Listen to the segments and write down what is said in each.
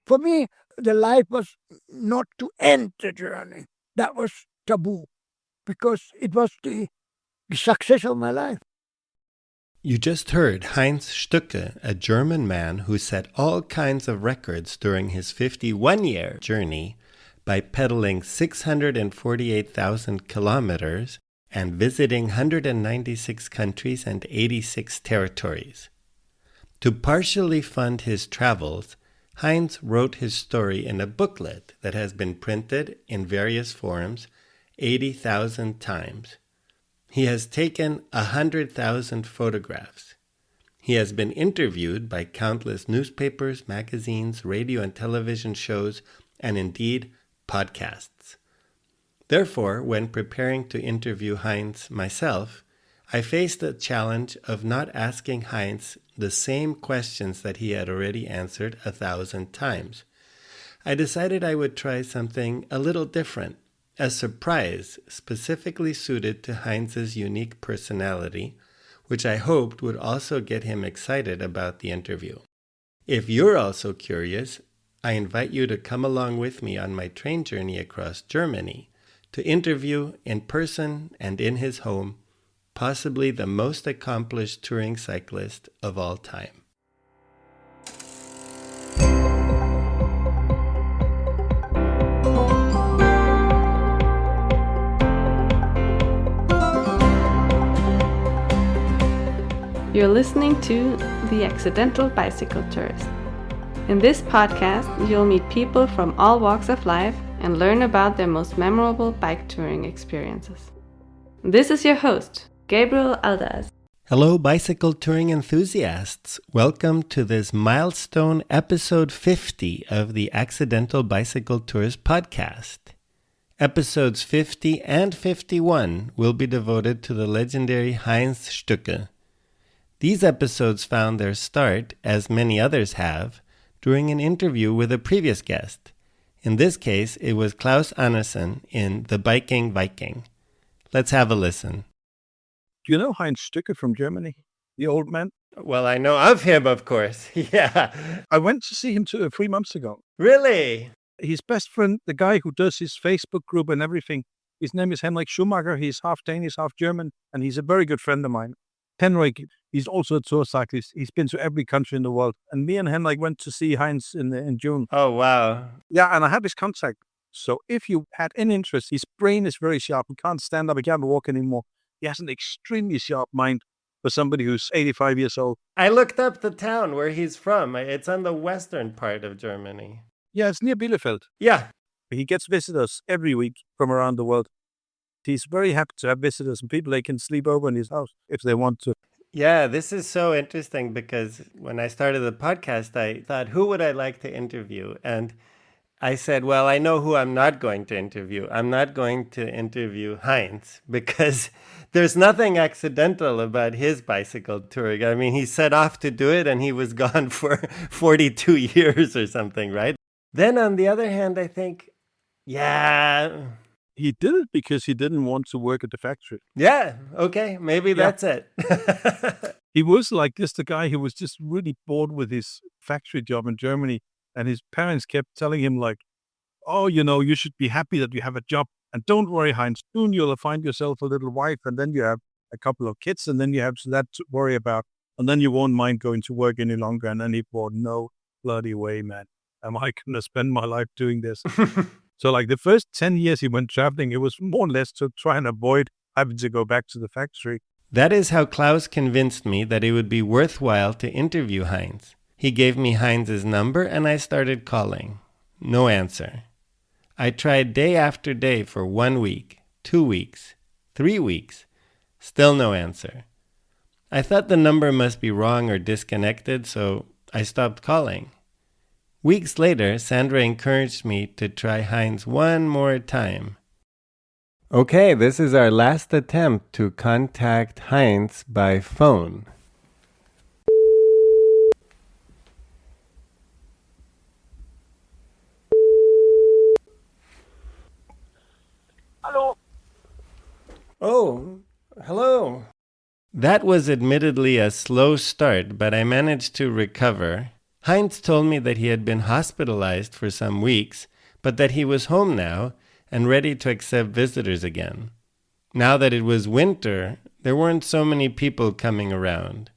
For me, the life was not to end the journey. That was taboo because it was the success of my life. You just heard Heinz Stücke, a German man who set all kinds of records during his 51-year journey by pedaling 648,000 kilometers and visiting 196 countries and 86 territories. To partially fund his travels, Heinz wrote his story in a booklet that has been printed in various forms 80,000 times. He has taken 100,000 photographs. He has been interviewed by countless newspapers, magazines, radio and television shows, and indeed, podcasts. Therefore, when preparing to interview Heinz myself, I faced the challenge of not asking Heinz the same questions that he had already answered 1,000 times. I decided I would try something a little different, a surprise specifically suited to Heinz's unique personality, which I hoped would also get him excited about the interview. If you're also curious, I invite you to come along with me on my train journey across Germany to interview in person and in his home, possibly the most accomplished touring cyclist of all time. You're listening to The Accidental Bicycle Tours. In this podcast, you'll meet people from all walks of life and learn about their most memorable bike touring experiences. This is your host, Gabriel Aldaz. Hello, bicycle touring enthusiasts. Welcome to this milestone episode 50 of the Accidental Bicycle Tours podcast. Episodes 50 and 51 will be devoted to the legendary Heinz Stücke. These episodes found their start, as many others have, during an interview with a previous guest. In this case, it was Klaus Andersen in The Biking Viking. Let's have a listen. Do you know Heinz Stücke from Germany? The old man? Well, I know of him, of course. Yeah. I went to see him 3 months ago. Really? His best friend, the guy who does his Facebook group and everything, his name is Henrik Schumacher. He's half Danish, half German, and he's a very good friend of mine. Henrik, he's also a tour cyclist. He's been to every country in the world. And me and Henrik went to see Heinz in June. Oh, wow. Yeah, and I have his contact. So if you had any interest, his brain is very sharp. He can't stand up. He can't walk anymore. He has an extremely sharp mind for somebody who's 85 years old. I looked up the town where he's from. It's on the western part of Germany. Yeah, it's near Bielefeld. Yeah. He gets visitors every week from around the world. He's very happy to have visitors and people. They can sleep over in his house if they want to. Yeah, this is so interesting because when I started the podcast, I thought, who would I like to interview? And I said, well, I know who I'm not going to interview. I'm not going to interview Heinz because there's nothing accidental about his bicycle touring. I mean, he set off to do it and he was gone for 42 years or something, right? Then on the other hand, I think, yeah. He did it because he didn't want to work at the factory. Yeah, okay, maybe that's it. He was like this, the guy who was just really bored with his factory job in Germany. And his parents kept telling him like, oh, you should be happy that you have a job. And don't worry, Heinz, soon you'll find yourself a little wife. And then you have a couple of kids. And then you have that to worry about. And then you won't mind going to work any longer. And then he thought, no bloody way, man. Am I going to spend my life doing this? So like the first 10 years he went traveling, it was more or less to try and avoid having to go back to the factory. That is how Klaus convinced me that it would be worthwhile to interview Heinz. He gave me Heinz's number and I started calling. No answer. I tried day after day for 1 week, 2 weeks, 3 weeks. Still no answer. I thought the number must be wrong or disconnected, so I stopped calling. Weeks later, Sandra encouraged me to try Heinz one more time. Okay, this is our last attempt to contact Heinz by phone. Hello. Oh, hello. That was admittedly a slow start, but I managed to recover. Heinz told me that he had been hospitalized for some weeks, but that he was home now and ready to accept visitors again. Now that it was winter, there weren't so many people coming around.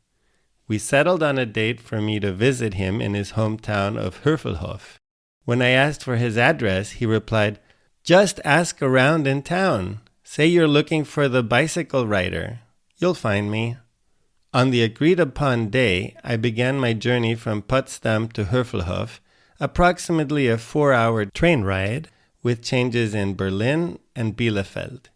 We settled on a date for me to visit him in his hometown of Heuvelhof. When I asked for his address, he replied, "Just ask around in town. Say you're looking for the bicycle rider. You'll find me." On the agreed-upon day, I began my journey from Potsdam to Heuvelhof, approximately a 4-hour train ride, with changes in Berlin and Bielefeld.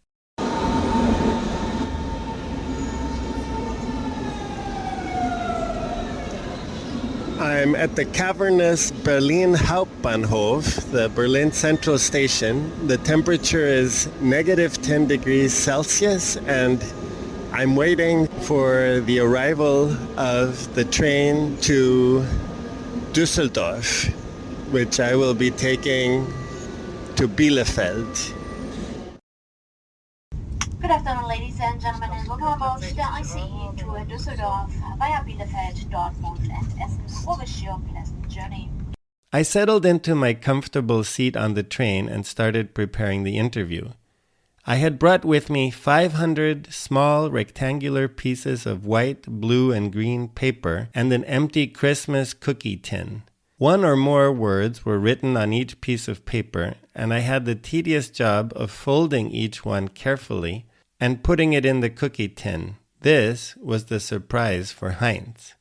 I'm at the cavernous Berlin Hauptbahnhof, the Berlin Central Station. The temperature is negative 10 degrees Celsius, and I'm waiting for the arrival of the train to Düsseldorf, which I will be taking to Bielefeld. Good afternoon, ladies and gentlemen, and welcome aboard the ICE to Düsseldorf via Bielefeld, Dortmund, and Essen. We wish you a pleasant journey. I settled into my comfortable seat on the train and started preparing the interview. I had brought with me 500 small rectangular pieces of white, blue, and green paper and an empty Christmas cookie tin. One or more words were written on each piece of paper, and I had the tedious job of folding each one carefully and putting it in the cookie tin. This was the surprise for Heinz.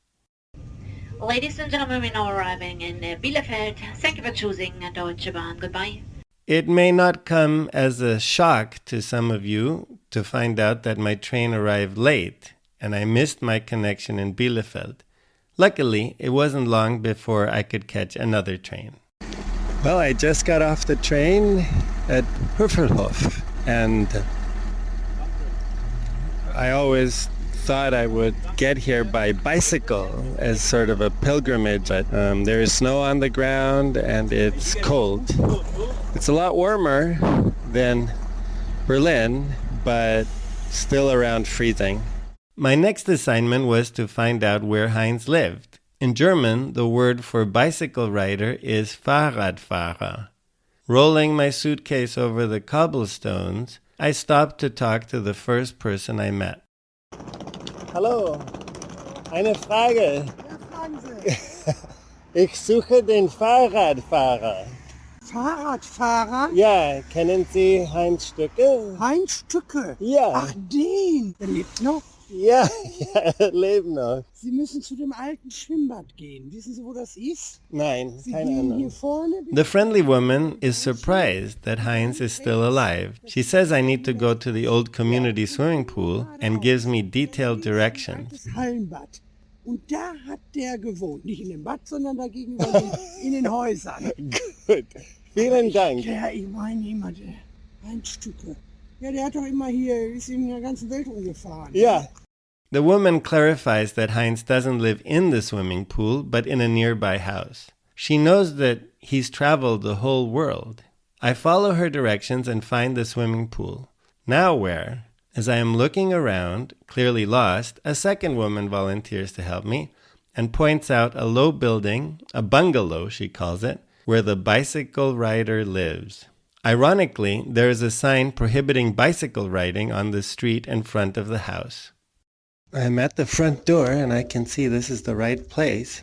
Ladies and gentlemen, we're now arriving in Bielefeld. Thank you for choosing Deutsche Bahn. Goodbye. It may not come as a shock to some of you to find out that my train arrived late and I missed my connection in Bielefeld. Luckily, it wasn't long before I could catch another train. Well, I just got off the train at Heuvelhof, and I always thought I would get here by bicycle as sort of a pilgrimage, but there is snow on the ground and it's cold. It's a lot warmer than Berlin, but still around freezing. My next assignment was to find out where Heinz lived. In German, the word for bicycle rider is Fahrradfahrer. Rolling my suitcase over the cobblestones, I stopped to talk to the first person I met. Hallo, eine Frage. Ja, fragen Sie. Ich suche den Fahrradfahrer. Fahrradfahrer? Ja, kennen Sie Heinz Stücke? Heinz Stücke? Ja. Ach, den. Der lebt noch. Ja, er lebt noch. Sie müssen zu dem alten Schwimmbad gehen. Wissen Sie, wo das ist? Nein, Sie keine gehen hier Ahnung. vorne. The friendly woman is surprised that Heinz is still alive. She says I need to go to the old community swimming pool and gives me detailed directions. Das Hallenbad. Und da hat der gewohnt. Nicht in dem Bad, sondern da gegenüber in den Häusern. Gut, vielen Dank. Ja, ich meine immer, der Heinz Stücke. Ja, der hat doch immer hier, ist in der ganzen Welt rumgefahren. Ja. The woman clarifies that Heinz doesn't live in the swimming pool, but in a nearby house. She knows that he's traveled the whole world. I follow her directions and find the swimming pool. Now where? As I am looking around, clearly lost, a second woman volunteers to help me and points out a low building, a bungalow she calls it, where the bicycle rider lives. Ironically, there is a sign prohibiting bicycle riding on the street in front of the house. I'm at the front door and I can see this is the right place.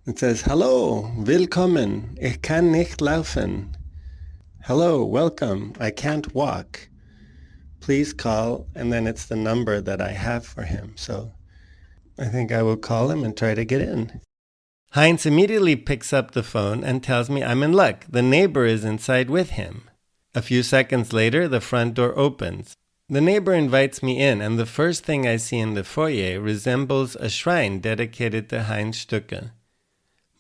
It says, "Hallo, willkommen, ich kann nicht laufen." Hello, welcome, I can't walk. Please call, and then it's the number that I have for him. So I think I will call him and try to get in. Heinz immediately picks up the phone and tells me I'm in luck. The neighbor is inside with him. A few seconds later, the front door opens. The neighbor invites me in, and the first thing I see in the foyer resembles a shrine dedicated to Heinz Stücke.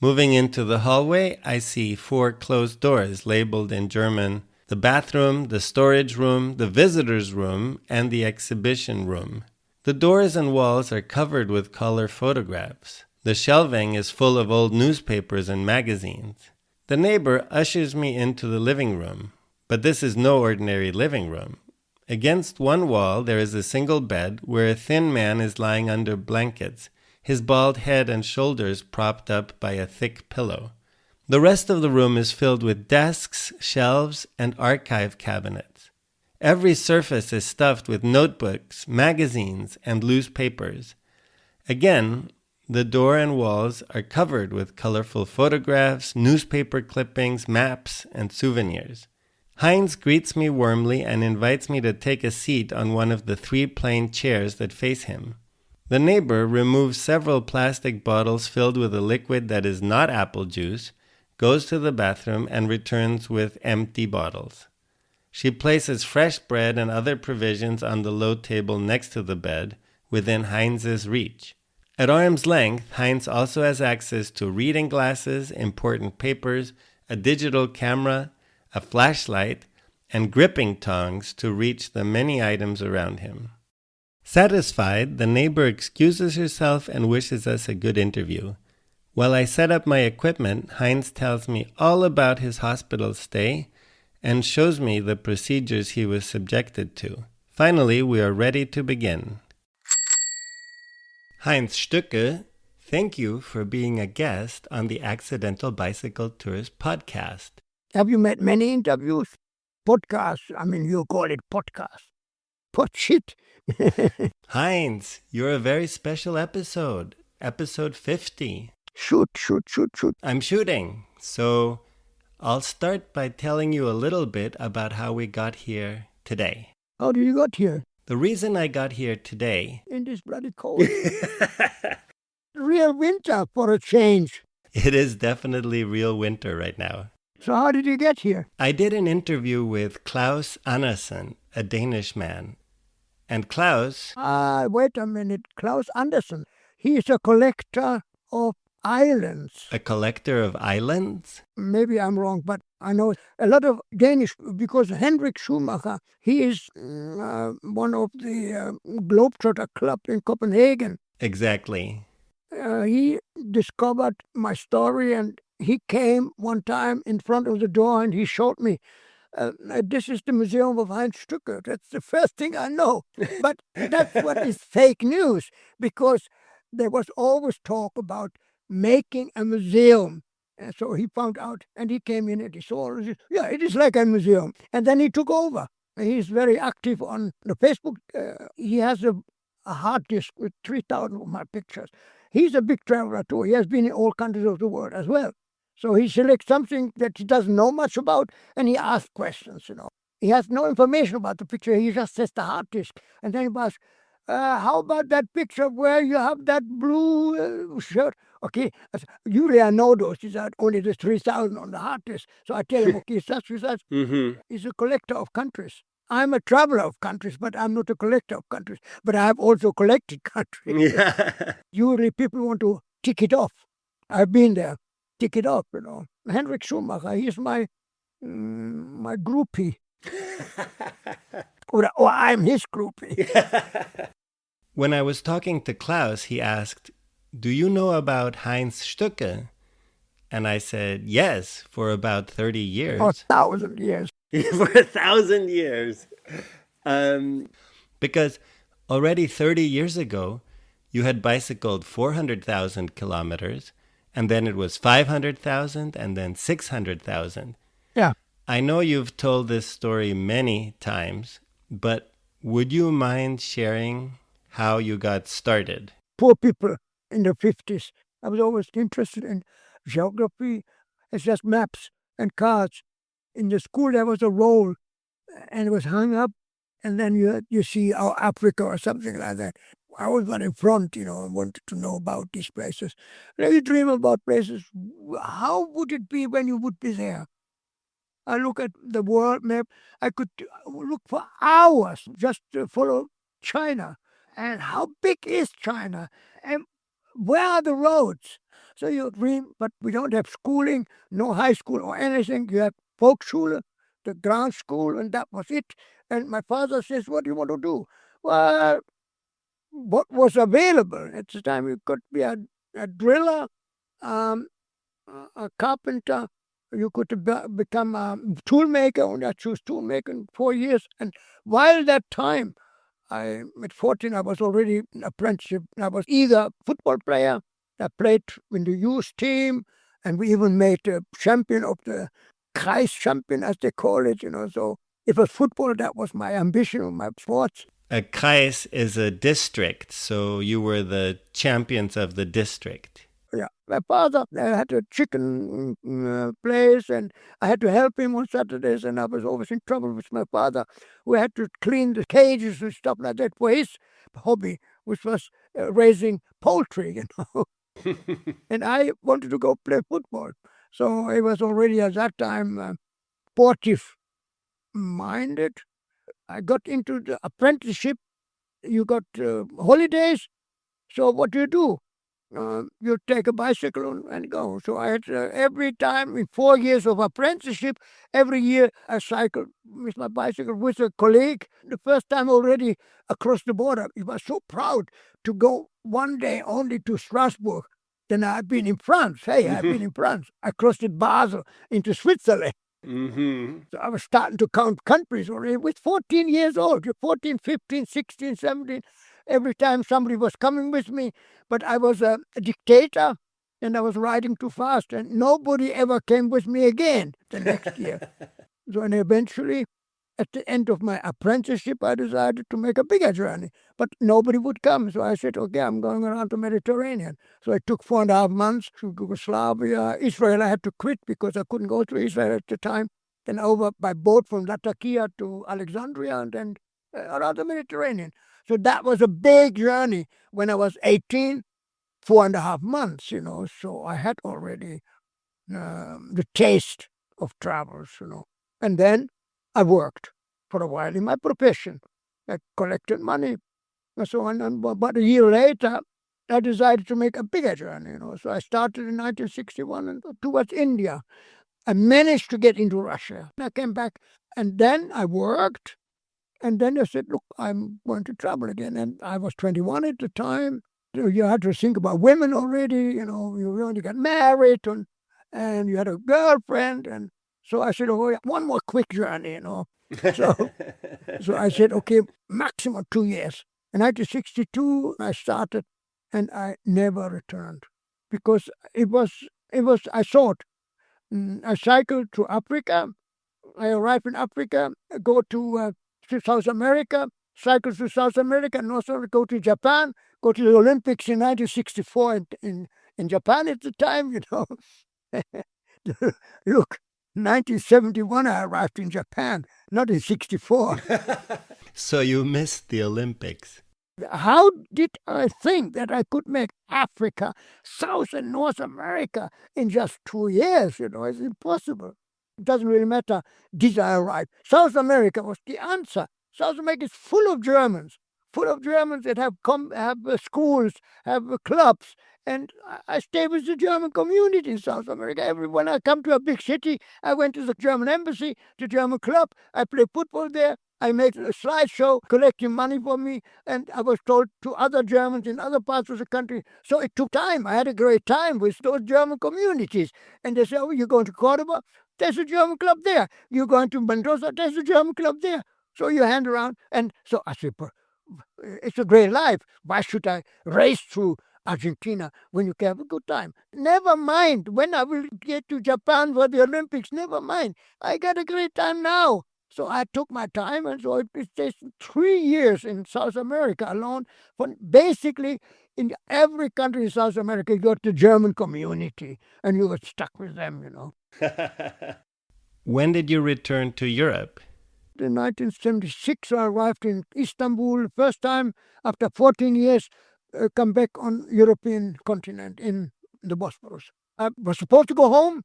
Moving into the hallway, I see 4 closed doors labeled in German, the bathroom, the storage room, the visitor's room, and the exhibition room. The doors and walls are covered with color photographs. The shelving is full of old newspapers and magazines. The neighbor ushers me into the living room, but this is no ordinary living room. Against one wall there is a single bed where a thin man is lying under blankets, his bald head and shoulders propped up by a thick pillow. The rest of the room is filled with desks, shelves, and archive cabinets. Every surface is stuffed with notebooks, magazines, and loose papers. Again, the door and walls are covered with colorful photographs, newspaper clippings, maps, and souvenirs. Heinz greets me warmly and invites me to take a seat on one of the 3 plain chairs that face him. The neighbor removes several plastic bottles filled with a liquid that is not apple juice, goes to the bathroom, and returns with empty bottles. She places fresh bread and other provisions on the low table next to the bed, within Heinz's reach. At arm's length, Heinz also has access to reading glasses, important papers, a digital camera, a flashlight, and gripping tongs to reach the many items around him. Satisfied, the neighbor excuses herself and wishes us a good interview. While I set up my equipment, Heinz tells me all about his hospital stay and shows me the procedures he was subjected to. Finally, we are ready to begin. Heinz Stücke, thank you for being a guest on the Accidental Bicycle Tourist podcast. Have you met many interviews? Podcasts, I mean, you call it podcast. Shit. Heinz, you're a very special episode. Episode 50. Shoot. I'm shooting. So I'll start by telling you a little bit about how we got here today. How did you get here? The reason I got here today... In this bloody cold. Real winter for a change. It is definitely real winter right now. So how did you get here? I did an interview with Klaus Andersen, a Danish man. And Klaus... Wait a minute. Klaus Andersen. He is a collector of islands. A collector of islands? Maybe I'm wrong, but I know a lot of Danish, because Henrik Schumacher, he is one of the Globetrotter Club in Copenhagen. Exactly. He discovered my story, and he came one time in front of the door and he showed me, this is the Museum of Heinz Stücke. That's the first thing I know. But that's what is fake news, because there was always talk about making a museum. And so he found out, and he came in and he saw, yeah, it is like a museum. And then he took over. He's very active on the Facebook. He has a hard disk with 3,000 of my pictures. He's a big traveler too. He has been in all countries of the world as well. So he selects something that he doesn't know much about, and he asks questions, He has no information about the picture. He just says the hard disk. And then he asks, how about that picture where you have that blue shirt? Okay, usually I know those. These are only the 3,000 on the hard disk. So I tell him, okay, such. He's a collector of countries. I'm a traveler of countries, but I'm not a collector of countries. But I have also collected countries. Yeah. Usually people want to tick it off. I've been there. Tick it off, Henrik Schumacher, he's my groupie. or I'm his groupie. When I was talking to Klaus, he asked, do you know about Heinz Stücke? And I said, yes, for about 30 years. 1,000 years. For 1,000 years. Because already 30 years ago, you had bicycled 400,000 kilometers, and then it was 500,000, and then 600,000. Yeah. I know you've told this story many times, but would you mind sharing how you got started? Poor people in the 50s. I was always interested in geography. It's just maps and cards. In the school there was a roll, and it was hung up, and then you see Africa or something like that. I was not in front, and wanted to know about these places. And you dream about places. How would it be when you would be there? I look at the world map. I could look for hours just to follow China. And how big is China? And where are the roads? So you dream, but we don't have schooling, no high school or anything. You have Volksschule, the ground school, and that was it. And my father says, what do you want to do? Well, what was available at the time? You could be a driller, a carpenter. You could become a toolmaker, and I chose toolmaker in 4 years. And while that time, At 14, I was already an apprenticeship. I was either football player, I played in the youth team, and we even made a champion of the Kreis champion, as they call it, So it was football, that was my ambition, my sports. A Kreis is a district, so you were the champions of the district. Yeah, my father had a chicken place, and I had to help him on Saturdays, and I was always in trouble with my father. We had to clean the cages and stuff like that for his hobby, which was raising poultry, And I wanted to go play football. So I was already at that time sportive-minded. I got into the apprenticeship. You got holidays. So what do? You take a bicycle and go. So I had every time in 4 years of apprenticeship, every year I cycled with my bicycle with a colleague. The first time already across the border, he was so proud to go one day only to Strasbourg. Then I've been in France. Hey, I've been in France. I crossed at Basel into Switzerland. Mm-hmm. So I was starting to count countries already with 14 years old. You're 14, 15, 16, 17. Every time somebody was coming with me, but I was a dictator and I was riding too fast, and nobody ever came with me again the next year. So and eventually, at the end of my apprenticeship, I decided to make a bigger journey, but nobody would come. So I said, okay, I'm going around the Mediterranean. So I took 4.5 months to Yugoslavia. Israel, I had to quit because I couldn't go to Israel at the time. Then over by boat from Latakia to Alexandria, and then around the Mediterranean. So that was a big journey when I was 18, 4.5 months, So I had already the taste of travels, And then I worked for a while in my profession. I collected money and so on. And about a year later, I decided to make a bigger journey, So I started in 1961 and towards India. I managed to get into Russia. I came back and then I worked. And then I said, look, I'm going to travel again. And I was 21 at the time. You had to think about women already, you already got married and you had a girlfriend. And so I said, oh, yeah, one more quick journey, So I said, okay, maximum 2 years. In 1962, I started and I never returned because I thought, I cycled to Africa. I arrived in Africa, go to South America, cycle to South America, and also go to Japan, go to the Olympics in 1964 in Japan at the time, Look, 1971 I arrived in Japan, not in 64. So you missed the Olympics. How did I think that I could make Africa, South and North America in just 2 years? It's impossible. It doesn't really matter. Did I arrive? South America was the answer. South America is full of Germans that have schools, have clubs. And I stay with the German community in South America. When I come to a big city, I went to the German embassy, the German club. I play football there. I made a slideshow collecting money for me, and I was told to other Germans in other parts of the country. So it took time. I had a great time with those German communities. And they said, oh, you're going to Cordoba? There's a German club there. You're going to Mendoza? There's a German club there. So you hand around. And so I said, it's a great life. Why should I race through Argentina when you can have a good time? Never mind when I will get to Japan for the Olympics. Never mind. I got a great time now. So I took my time, and so it takes 3 years in South America alone. Basically, in every country in South America, you got the German community, and you were stuck with them, When did you return to Europe? In 1976, I arrived in Istanbul, first time after 14 years, come back on European continent in the Bosphorus. I was supposed to go home,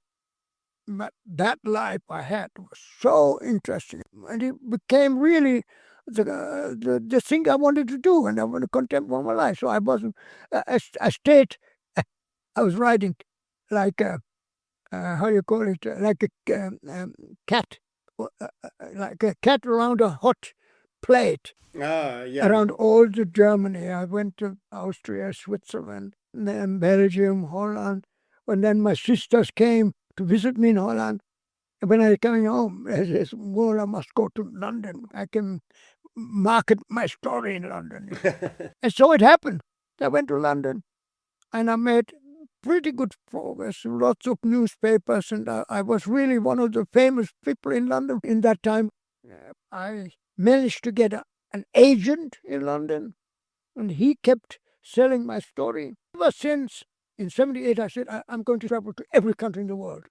but that life I had was so interesting, and it became really the thing I wanted to do, and I want to contemplate my life. So I wasn't. I stayed. I was riding like how do you call it? Like a cat, like a cat around a hot plate. Yeah. Around all the Germany. I went to Austria, Switzerland, and then Belgium, Holland. And then my sisters came to visit me in Holland. And when I was coming home, I said, well, I must go to London. I can market my story in London. And so it happened. I went to London and I made pretty good progress, lots of newspapers, and I was really one of the famous people in London in that time. I managed to get an agent in London, and he kept selling my story. Ever since, in 78, I said, I'm going to travel to every country in the world.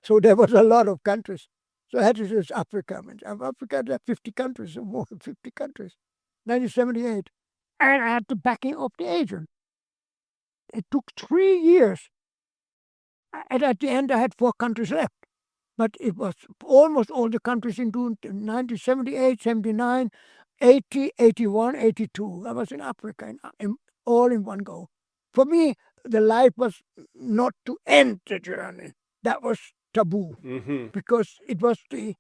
So there was a lot of countries. So I had to choose Africa. Africa had 50 countries, or more than 50 countries. 1978. And I had the backing of the agent. It took 3 years. And at the end, I had 4 countries left. But it was almost all the countries in 1978, 79, 80, 81, 82. I was in Africa, all in one go. For me, the life was not to end the journey. That was taboo, because it was the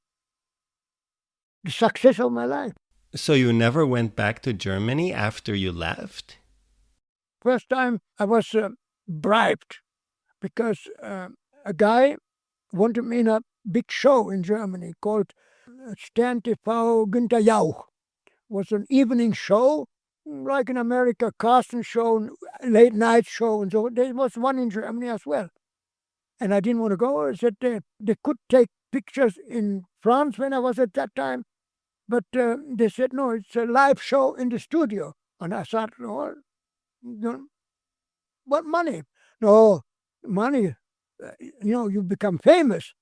success of my life. So you never went back to Germany after you left? First time I was bribed because a guy wanted me in a big show in Germany called Stern TV Günther Jauch. It was an evening show, like in America, Carson show, late night show, and so there was one in Germany as well. And I didn't want to go. I said they could take pictures in France when I was at that time, but they said, no, it's a live show in the studio. And I thought, oh, what money? No, money, you become famous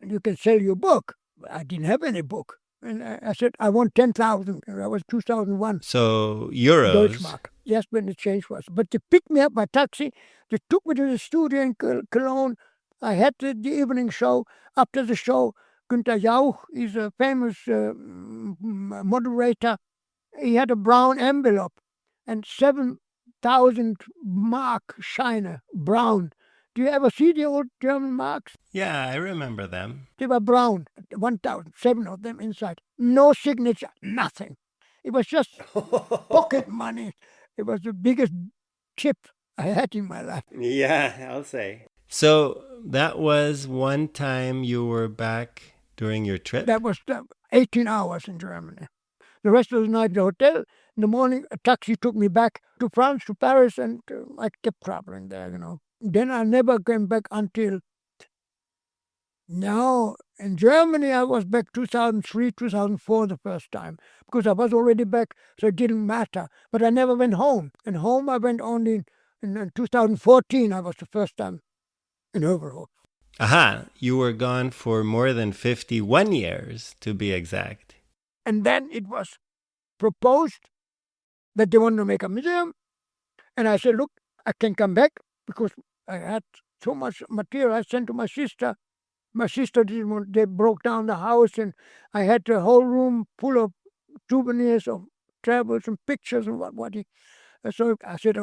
and you can sell your book. I didn't have any book. And I said, I want 10,000. That was 2001. So euros. Deutschmark. Yes, when the change was. But they picked me up by taxi. They took me to the studio in Cologne. I had the evening show. After the show, Günther Jauch is a famous moderator. He had a brown envelope and 7,000 mark shiner, brown. Do you ever see the old German marks? Yeah, I remember them. They were brown, 1,000, 7 of them inside. No signature, nothing. It was just pocket money. It was the biggest tip I had in my life. Yeah, I'll say. So that was one time you were back during your trip? That was 18 hours in Germany. The rest of the night in the hotel. In the morning, a taxi took me back to France, to Paris, and I kept traveling there, Then I never came back until now. In Germany, I was back 2003, 2004 the first time, because I was already back, so it didn't matter. But I never went home. And home I went only in 2014. I was the first time in overall. Aha, you were gone for more than 51 years, to be exact. And then it was proposed that they wanted to make a museum. And I said, look, I can come back because I had so much material I sent to my sister. My sister didn't want, they broke down the house, and I had the whole room full of souvenirs of travels and pictures and what. So I said,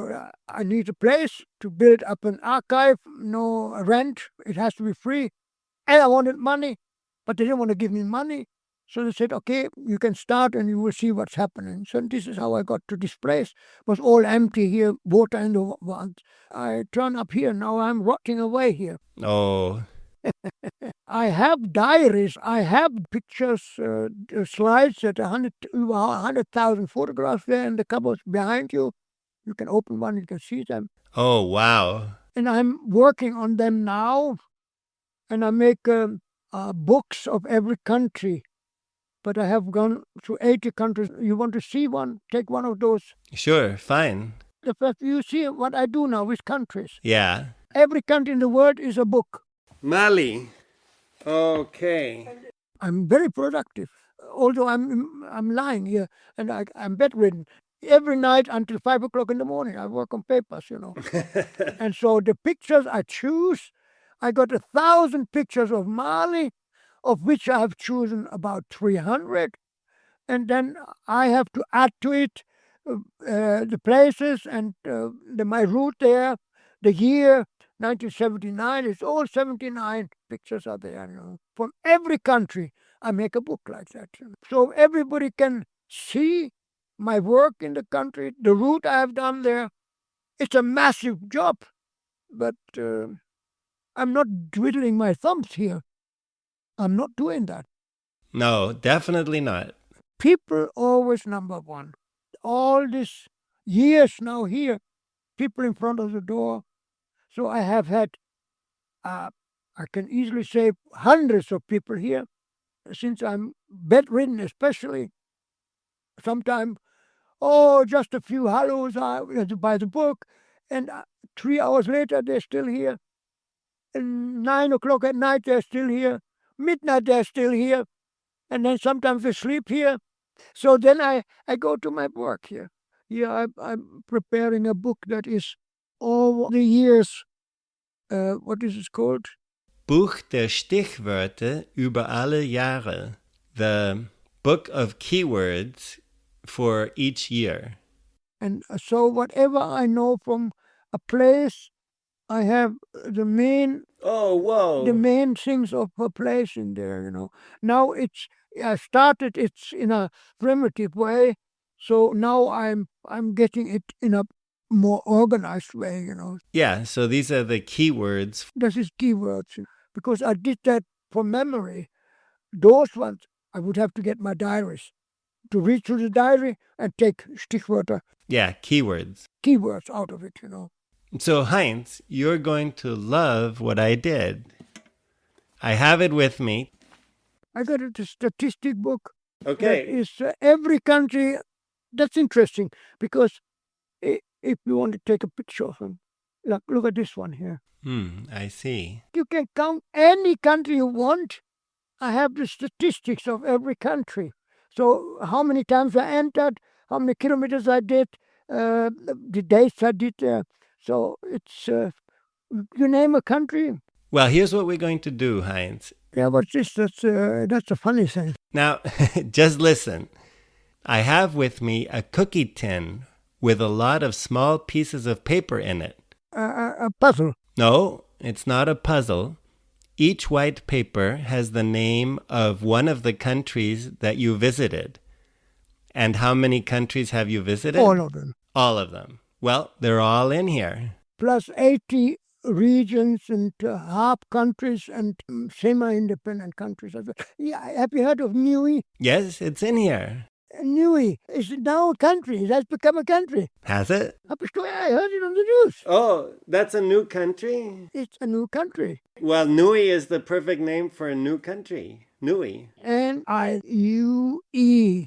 I need a place to build up an archive, no rent, it has to be free. And I wanted money, but they didn't want to give me money. So they said, okay, you can start and you will see what's happening. So this is how I got to this place. It was all empty here, water in the want. I turn up here, now I'm rotting away here. Oh. I have diaries, I have pictures, slides at 100,000 photographs there in the cupboards behind you. You can open one, you can see them. Oh, wow. And I'm working on them now. And I make books of every country. But I have gone to 80 countries. You want to see one? Take one of those. Sure, fine. The first, you see what I do now with countries. Yeah. Every country in the world is a book. Mali. Okay. I'm very productive, although I'm lying here and I'm bedridden. Every night until 5 o'clock in the morning, I work on papers, And so the pictures I choose, I got 1,000 pictures of Mali, of which I have chosen about 300. And then I have to add to it the places and my route there, the year, 1979. It's all 79 pictures are there. From every country, I make a book like that. So everybody can see my work in the country, the route I have done there. It's a massive job, but I'm not twiddling my thumbs here. I'm not doing that. No, definitely not. people always number one. All these years now here, people in front of the door. So I have had, I can easily say, hundreds of people here since I'm bedridden, especially. Sometimes, just a few hellos to buy the book, and 3 hours later they're still here. And 9 o'clock at night they're still here. Midnight they're still here, and then sometimes they sleep here. So then I go to my work here. Here I'm preparing a book that is all the years. What is it called? Buch der Stichwörter über alle Jahre. The book of keywords for each year. And so whatever I know from a place, I have the main Oh, whoa. the main things of a place in there, Now I started it in a primitive way, so now I'm getting it in a more organized way, Yeah, so these are the keywords. This is keywords, because I did that from memory. Those ones, I would have to get my diaries to read through the diary and take Stichwörter, Yeah, keywords. keywords out of it, So, Heinz, you're going to love what I did. I have it with me. I got a statistic book. Okay. That is every country. That's interesting because if you want to take a picture of them, look at this one here. I see. You can count any country you want. I have the statistics of every country. So how many times I entered, how many kilometers I did, the dates I did there. So it's, you name a country. Well, here's what we're going to do, Heinz. Yeah, but that's a funny thing. Now, just listen. I have with me a cookie tin with a lot of small pieces of paper in it. A puzzle. No, it's not a puzzle. Each white paper has the name of one of the countries that you visited. And how many countries have you visited? All of them. All of them. Well, they're all in here. Plus 80 regions and half countries and semi-independent countries. Yeah, have you heard of Niue? Yes, it's in here. Niue is now a country. It has become a country. Has it? I heard it on the news. Oh, that's a new country? It's a new country. Well, Niue is the perfect name for a new country. Niue. Niue.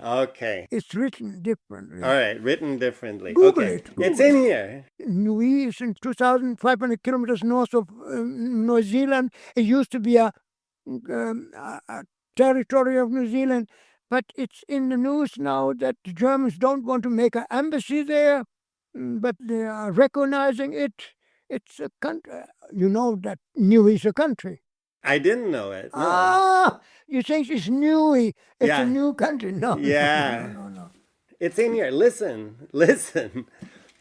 Okay. It's written differently. All right, written differently. Google okay. it. Google It's in here. Niue is in 2,500 kilometers north of New Zealand. It used to be a territory of New Zealand. But it's in the news now that the Germans don't want to make an embassy there, but they are recognizing it. It's a country. You know that Niue is a country. I didn't know it. No. You think it's Niue. It's Yeah. a new country. No. Yeah. No. It's in here. Listen.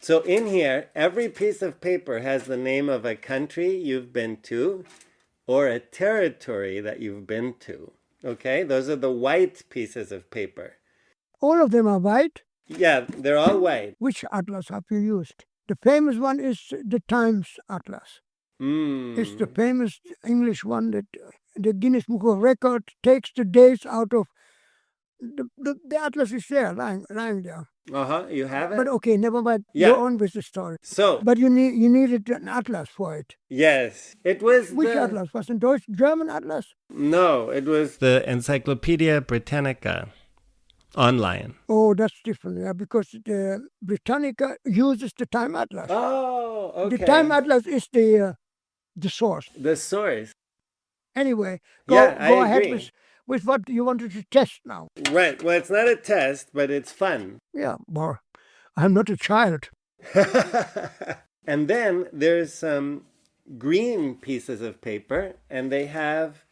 So in here, every piece of paper has the name of a country you've been to or a territory that you've been to. Okay, those are the white pieces of paper. All of them are white. Yeah, they're all white. Which atlas have you used? The famous one is the Times Atlas. It's the famous English one that the Guinness Book of Records takes the dates out of. The atlas is there, lying there. You have it? But okay, never mind. Yeah. Go on with the story. So, But you needed an atlas for it. yes, it was Which atlas? Was it Deutsch, German atlas? No, it was the Encyclopedia Britannica online. Oh, that's different, yeah, because the Britannica uses the Time Atlas. Oh, okay. The Time Atlas is the source. The source. Anyway, Yeah, go I ahead agree. with what you wanted to test now. Right. Well, it's not a test, but it's fun. Yeah, well, I'm not a child. And then there's some green pieces of paper, and they have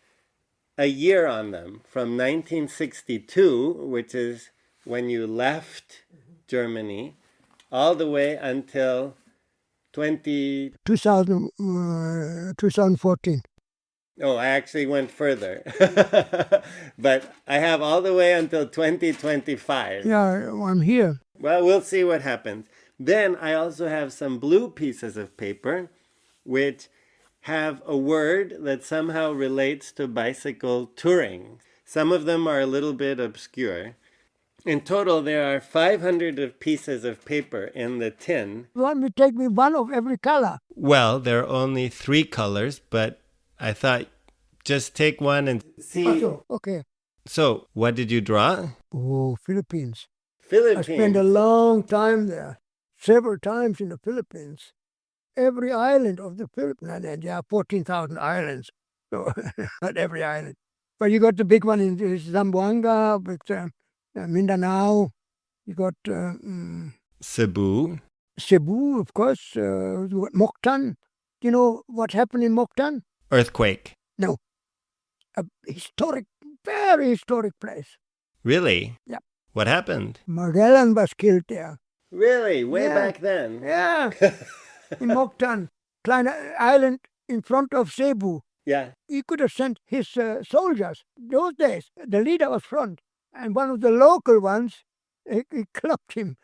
a year on them from 1962, which is when you left Germany, all the way until 2014. Oh, I actually went further. But I have all the way until 2025. Yeah, I'm here. Well, we'll see what happens. Then I also have some blue pieces of paper, which have a word that somehow relates to bicycle touring. Some of them are a little bit obscure. In total, there are 500 pieces of paper in the tin. You want me to take me one of every color? Well, there are only 3 colors, but I thought just take one and see. Okay. So, what did you draw? Oh, Philippines. I Philippines. spent a long time there, several times in the Philippines. Every island of the Philippines, and there are 14,000 islands, so not every island. But you got the big one in Zamboanga, but Mindanao. You got Cebu. Cebu, of course. You got Moktan. Do you know what happened in Moktan? Earthquake. No. A historic, very historic place. Really? Yeah. What happened? Magellan was killed there. Really? Way Yeah. back then? Yeah. In Moktan, kleine island in front of Cebu. Yeah. He could have sent his soldiers. Those days, the leader was front, and one of the local ones, he clubbed him.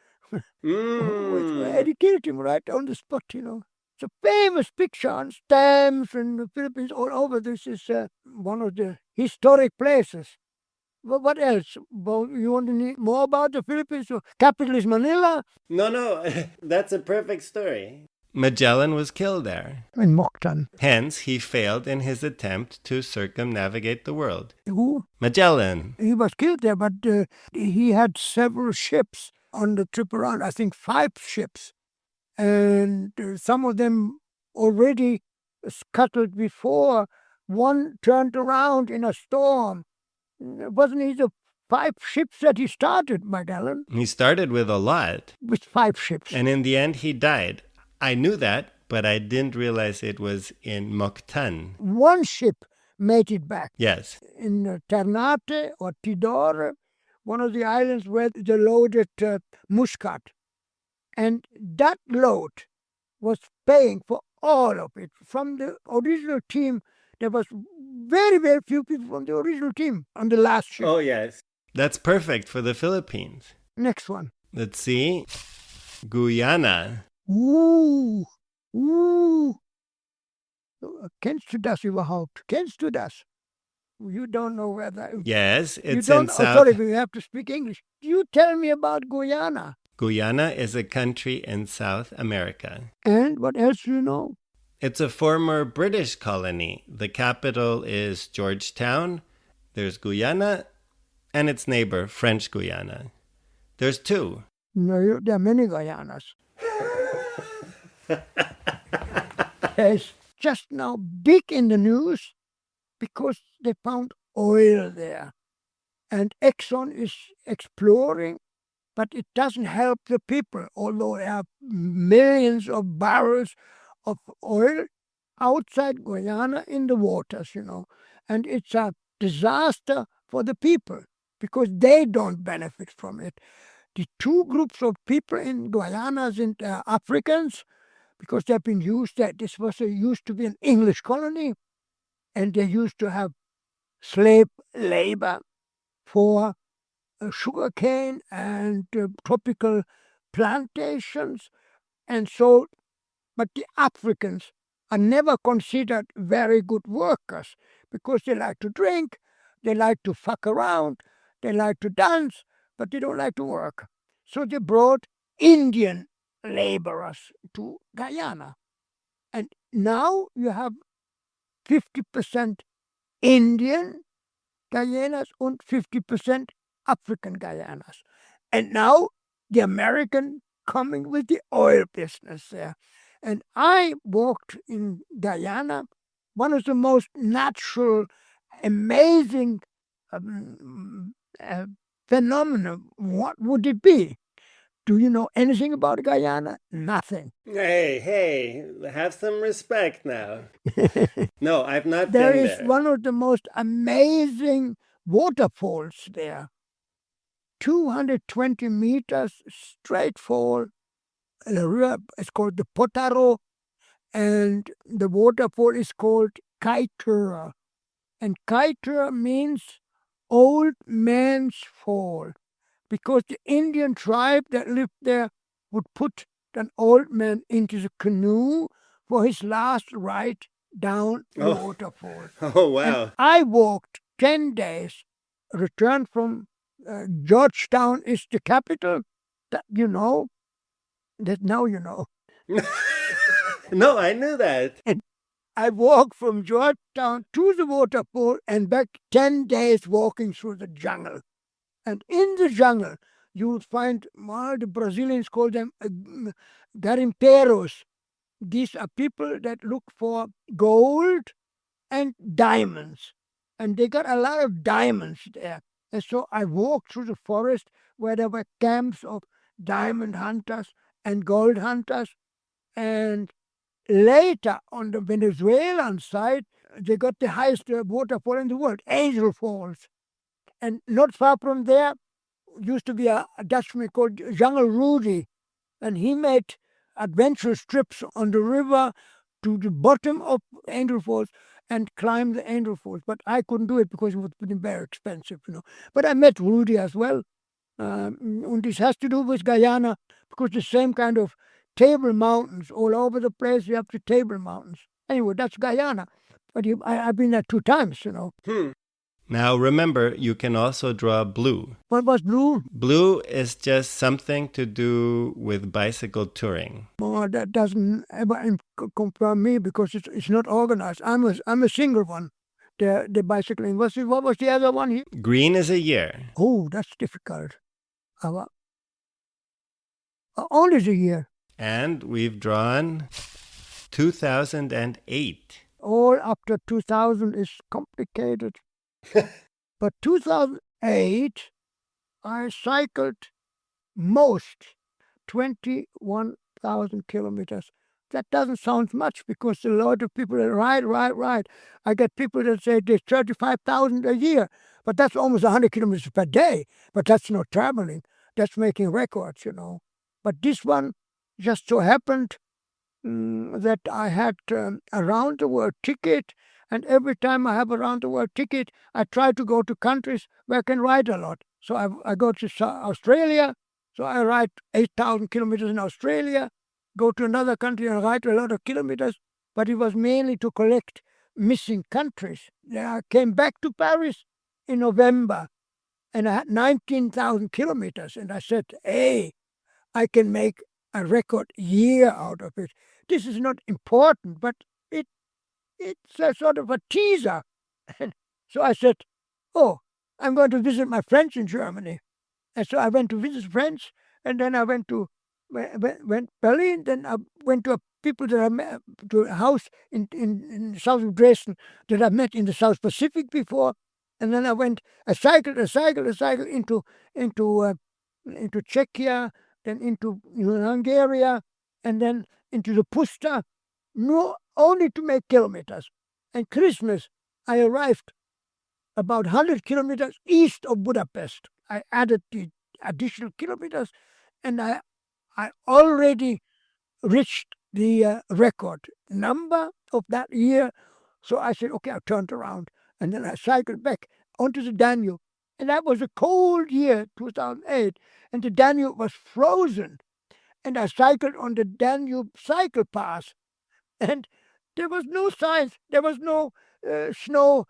And he killed him right on the spot, you know. It's a famous picture on stamps in the Philippines all over. This is one of the historic places. Well, what else? Well, you want to know more about the Philippines? So, capital is Manila. No. That's a perfect story. Magellan was killed there. In Moktan. Hence, he failed in his attempt to circumnavigate the world. Who? Magellan. He was killed there, but he had several ships on the trip around. I think 5 ships. And some of them already scuttled before. One turned around in a storm. Wasn't he the 5 ships that he started, Magellan? He started with a lot. With 5 ships. And in the end, he died. I knew that, but I didn't realize it was in Moktan. One ship made it back. Yes. In Ternate or Tidore, one of the islands where they loaded muscat. And that load was paying for all of it. From the original team, there was very, very few people from the original team on the last ship. Oh, yes. That's perfect for the Philippines. Next one. Let's see. Guyana. Ooh. Kennst du das überhaupt? Kennst du das? You don't know where that is. Yes, it's you don't, in South... sorry, we have to speak English. You tell me about Guyana. Guyana is a country in South America. And what else do you know? It's a former British colony. The capital is Georgetown. There's Guyana and its neighbor, French Guyana. There's 2. No, there are many Guyanas. It's just now big in the news because they found oil there. And Exxon is exploring, but it doesn't help the people, although there are millions of barrels of oil outside Guyana in the waters, you know. And it's a disaster for the people because they don't benefit from it. The 2 groups of people in Guyana are Africans, because they've been used that this was used to be an English colony, and they used to have slave labor for sugarcane and tropical plantations. And so, but the Africans are never considered very good workers because they like to drink, they like to fuck around, they like to dance, but they don't like to work. So they brought Indian laborers to Guyana. And now you have 50% Indian Guyanas and 50% African Guyanas. And now the American coming with the oil business there. And I walked in Guyana, one of the most natural, amazing phenomena. What would it be? Do you know anything about Guyana? Nothing. Hey, have some respect now. No, I've not There been is there. one of the most amazing waterfalls there. 220 meters straight fall. The river is called the Potaro, and the waterfall is called Kaitura. And Kaitura means old man's fall, because the Indian tribe that lived there would put an old man into the canoe for his last ride down the waterfall. Oh, wow. And I walked 10 days, returned from Georgetown is the capital. That you know. That now you know. No, I knew that. I walked from Georgetown to the waterfall and back 10 days walking through the jungle. And in the jungle, you will find, well, the Brazilians call them garimpeiros. These are people that look for gold and diamonds. And they got a lot of diamonds there. And so I walked through the forest where there were camps of diamond hunters and gold hunters. And later, on the Venezuelan side, they got the highest waterfall in the world, Angel Falls. And not far from there used to be a Dutchman called Jungle Rudy. And he made adventurous trips on the river to the bottom of Angel Falls and climb the Angel Falls. But I couldn't do it because it was very expensive, you know. But I met Rudy as well. And this has to do with Guyana because the same kind of table mountains all over the place. You have the table mountains. Anyway, that's Guyana. But I've been there 2 times, you know. Now remember, you can also draw blue. What was blue? Blue is just something to do with bicycle touring. Oh, that doesn't ever confirm me because it's not organized. I'm a single one. The bicycling. What was the other one? Green is a year. Oh, that's difficult. Only the year. And we've drawn 2008. All after 2000 is complicated. But 2008, I cycled most 21,000 kilometers. That doesn't sound much because a lot of people that ride. I get people that say there's 35,000 a year, but that's almost 100 kilometers per day. But that's not traveling. That's making records, you know. But this one just so happened that I had a round the world ticket. And every time I have a round the world ticket, I try to go to countries where I can ride a lot. So I go to Australia, so I ride 8,000 kilometers in Australia, go to another country and ride a lot of kilometers. But it was mainly to collect missing countries. I came back to Paris in November and I had 19,000 kilometers. And I said, hey, I can make a record year out of it. This is not important, but it's a sort of a teaser. And so I said, oh, I'm going to visit my friends in Germany. And so I went to visit friends, and then I went to Berlin, then I went to a house in south of Dresden that I met in the South Pacific before. And then I cycled into Czechia, then into Hungary, and then into the Pusta, only to make kilometers. And Christmas, I arrived about 100 kilometers east of Budapest. I added the additional kilometers, and I already reached the record number of that year. So I said, okay, I turned around, and then I cycled back onto the Danube. And that was a cold year, 2008, and the Danube was frozen. And I cycled on the Danube cycle pass, and there was no signs. There was no snow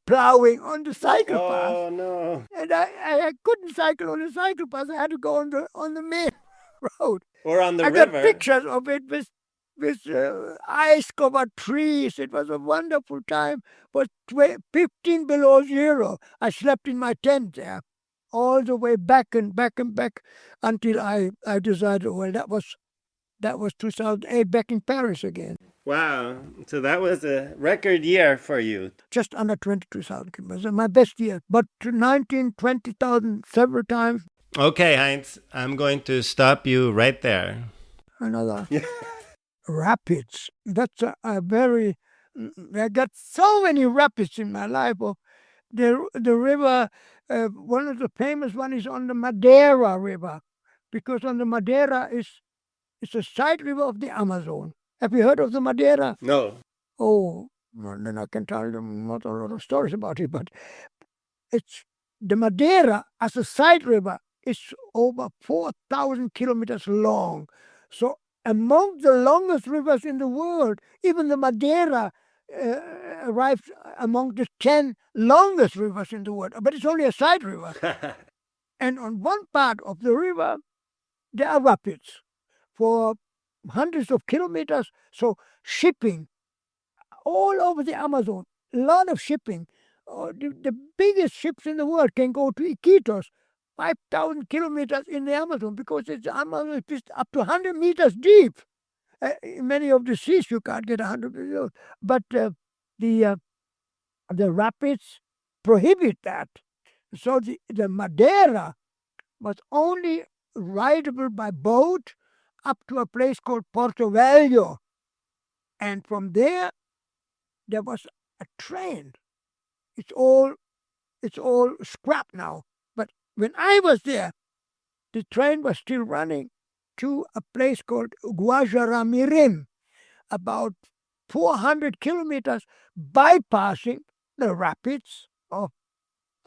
plowing on the cycle pass. Oh, no. And I couldn't cycle on the cycle pass. I had to go on the main road. Or on the I river. got pictures of it with ice-covered trees. It was a wonderful time. But 15 below zero. I slept in my tent there all the way back and back until I decided, well, that was 2008, back in Paris again. Wow. So that was a record year for you. Just under 22,000 kilometers. My best year. But 19, 20,000 several times. Okay, Heinz, I'm going to stop you right there. Another. Rapids. That's a very... I got so many rapids in my life. The river, one of the famous one is on the Madeira River. Because on the Madeira it's a side river of the Amazon. Have you heard of the Madeira? No. Oh, well, then I can tell them not a lot of stories about it, but it's the Madeira as a side river is over 4,000 kilometers long. So among the longest rivers in the world, even the Madeira arrives among the 10 longest rivers in the world, but it's only a side river. And on one part of the river, there are rapids for hundreds of kilometers. So shipping all over the Amazon, a lot of shipping. The biggest ships in the world can go to Iquitos, 5,000 kilometers in the Amazon, because the Amazon is up to 100 meters deep. In many of the seas, you can't get 100 meters. But the rapids prohibit that. So the Madeira was only rideable by boat up to a place called Porto Velho. And from there was a train. It's all scrapped now. But when I was there, the train was still running to a place called Guajaramirim, about 400 kilometers, bypassing the rapids of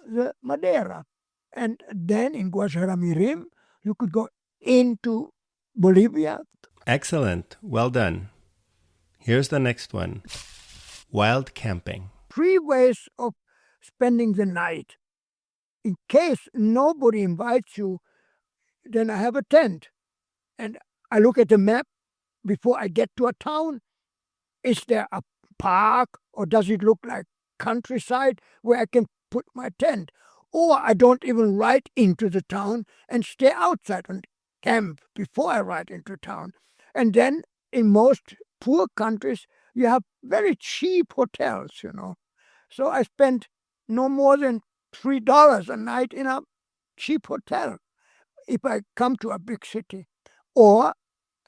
the Madeira. And then in Guajaramirim, you could go into Bolivia. Excellent. Well done. Here's the next one. Wild camping. 3 ways of spending the night. In case nobody invites you, then I have a tent. And I look at the map before I get to a town. Is there a park, or does it look like countryside where I can put my tent? Or I don't even ride into the town and stay outside and camp before I ride into town. And then in most poor countries, you have very cheap hotels, So I spend no more than $3 a night in a cheap hotel if I come to a big city. Or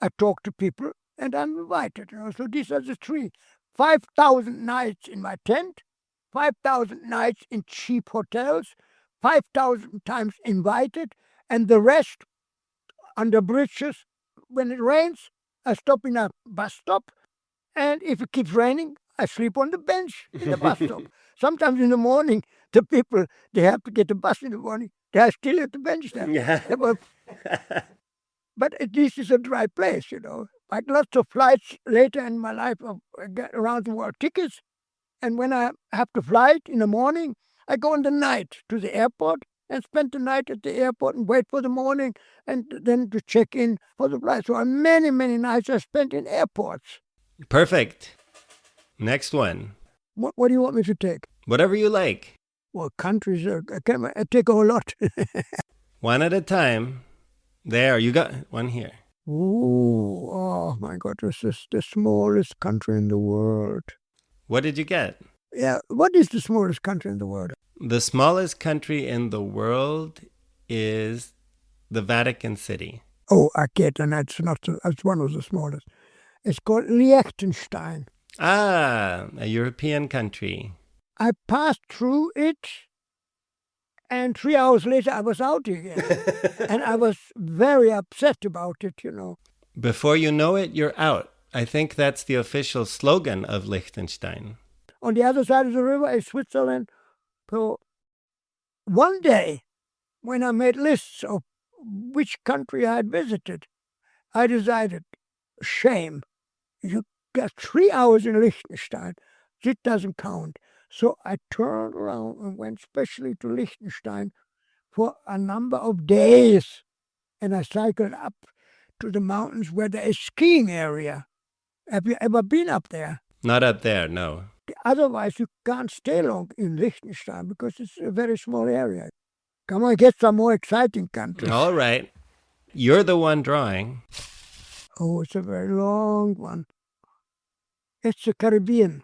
I talk to people and I'm invited. So these are the 3. 5,000 nights in my tent, 5,000 nights in cheap hotels, 5,000 times invited, and the rest under bridges. When it rains, I stop in a bus stop, and if it keeps raining, I sleep on the bench in the bus stop. Sometimes in the morning, the people, they have to get the bus in the morning. They are still at the bench there. Yeah. But at least it's a dry place, Like lots of flights later in my life of around the world tickets. And when I have to fly in the morning, I go in the night to the airport and spend the night at the airport and wait for the morning and then to check in for the flight. So many, many nights I spent in airports. Perfect. Next one. What do you want me to take? Whatever you like. Well, countries, I take a whole lot. One at a time. There, you got one here. Ooh, oh my God, this is the smallest country in the world. What did you get? Yeah, what is the smallest country in the world? The smallest country in the world is the Vatican City. Oh, I get, and that's one of the smallest. It's called Liechtenstein. Ah, a European country. I passed through it, and 3 hours later I was out again. And I was very upset about it, Before you know it, you're out. I think that's the official slogan of Liechtenstein. On the other side of the river is Switzerland. So one day, when I made lists of which country I had visited, I decided, shame, you got 3 hours in Liechtenstein. It doesn't count. So I turned around and went specially to Liechtenstein for a number of days. And I cycled up to the mountains where there is skiing area. Have you ever been up there? Not up there, no. Otherwise, you can't stay long in Liechtenstein because it's a very small area. Come on, get some more exciting countries. All right. You're the one drawing. Oh, it's a very long one. It's the Caribbean.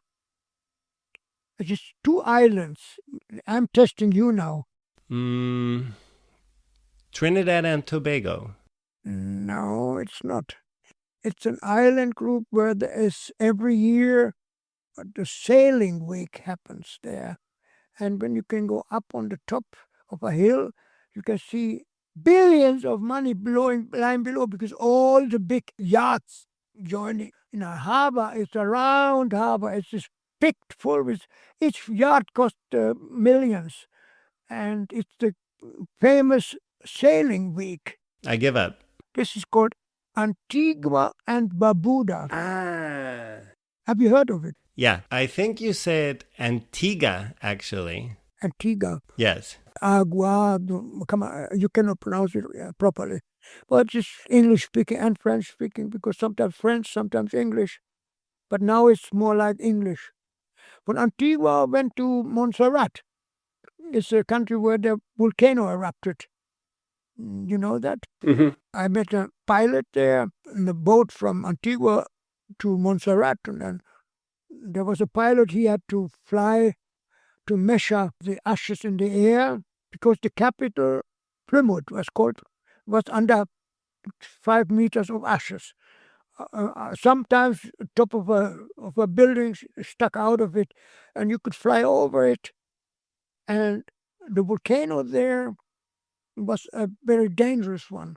It's just 2 islands. I'm testing you now. Trinidad and Tobago. No, it's not. It's an island group where there is every year the sailing week happens there. And when you can go up on the top of a hill, you can see billions of money lying below because all the big yachts joining in a harbor. It's a round harbor. It's just picked full with, each yacht cost millions. And it's the famous sailing week. I give up. This is called Antigua and Barbuda. Ah. Have you heard of it? Yeah, I think you said Antigua, actually. Antigua. Yes. Agua, come on, you cannot pronounce it properly. But it's English speaking and French speaking because sometimes French, sometimes English. But now it's more like English. But Antigua went to Montserrat. It's a country where the volcano erupted. You know that? Mm-hmm. I met a pilot there in the boat from Antigua to Montserrat. And then there was a pilot, he had to fly to measure the ashes in the air because the capital, Plymouth, was under 5 meters of ashes. Sometimes top of a building stuck out of it, and you could fly over it. And the volcano there was a very dangerous one.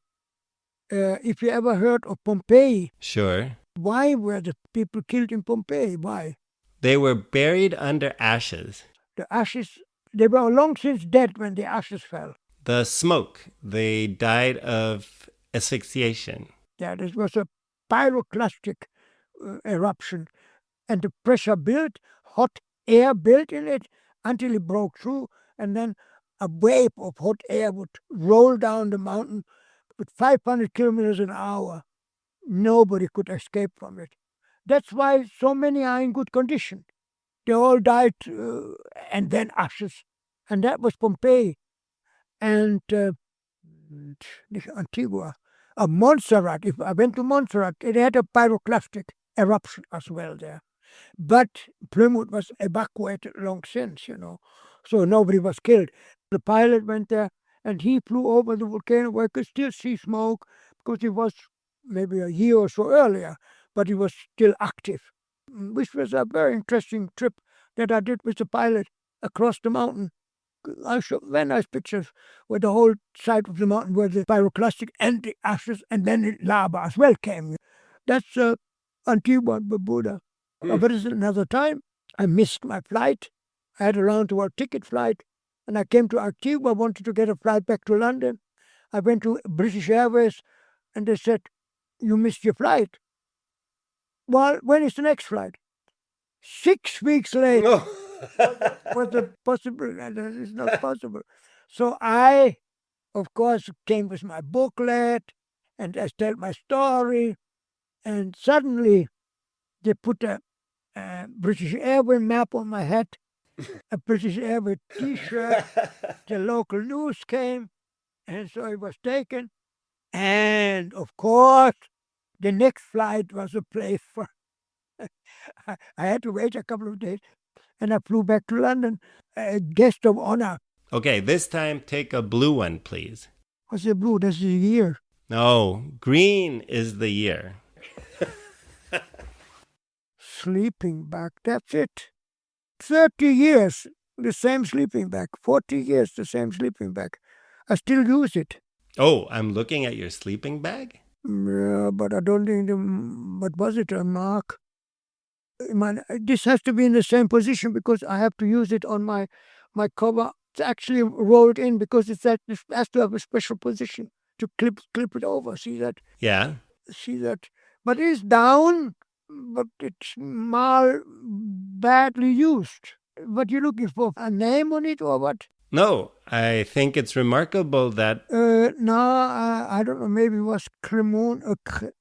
If you ever heard of Pompeii, Sure. why were the people killed in Pompeii? Why? They were buried under ashes. The ashes, they were long since dead when the ashes fell. The smoke, they died of asphyxiation. Yeah, this was a pyroclastic eruption, and the pressure built, hot air built in it until it broke through, and then a wave of hot air would roll down the mountain with 500 kilometers an hour. Nobody could escape from it. That's why so many are in good condition. They all died, and then ashes. And that was Pompeii. And Antigua. Montserrat, if I went to Montserrat, it had a pyroclastic eruption as well there. But Plymouth was evacuated long since, so nobody was killed. The pilot went there and he flew over the volcano where you could still see smoke because it was maybe a year or so earlier, but it was still active, which was a very interesting trip that I did with the pilot across the mountain. I showed very nice pictures where the whole side of the mountain where the pyroclastic and the ashes and then the lava as well came. That's Antigua and Barbuda. But it's another time. I missed my flight. I had a round-the-world ticket flight, and I came to Antigua, wanted to get a flight back to London. I went to British Airways, and they said, "You missed your flight." Well, when is the next flight? 6 weeks later. Was it possible? That is not possible. So I, of course, came with my booklet, and I told my story, and suddenly they put a British Airways map on my head, a British Airways T-shirt. The local news came, and so it was taken. And of course, the next flight was a place for. I had to wait a couple of days, and I flew back to London, a guest of honor. Okay, this time take a blue one, please. What's the blue? That's the year. No, green is the year. Sleeping bag, that's it. 30 years, the same sleeping bag. 40 years, the same sleeping bag. I still use it. Oh, I'm looking at your sleeping bag? Yeah, but I don't think what was it, a mark? This has to be in the same position because I have to use it on my cover. It's actually rolled in because it has to have a special position to clip it over. See that? Yeah. See that? But it's down, but it's badly used. What you looking for? A name on it or what? No, I think it's remarkable that... No, I don't know. Maybe it was Cremon. Do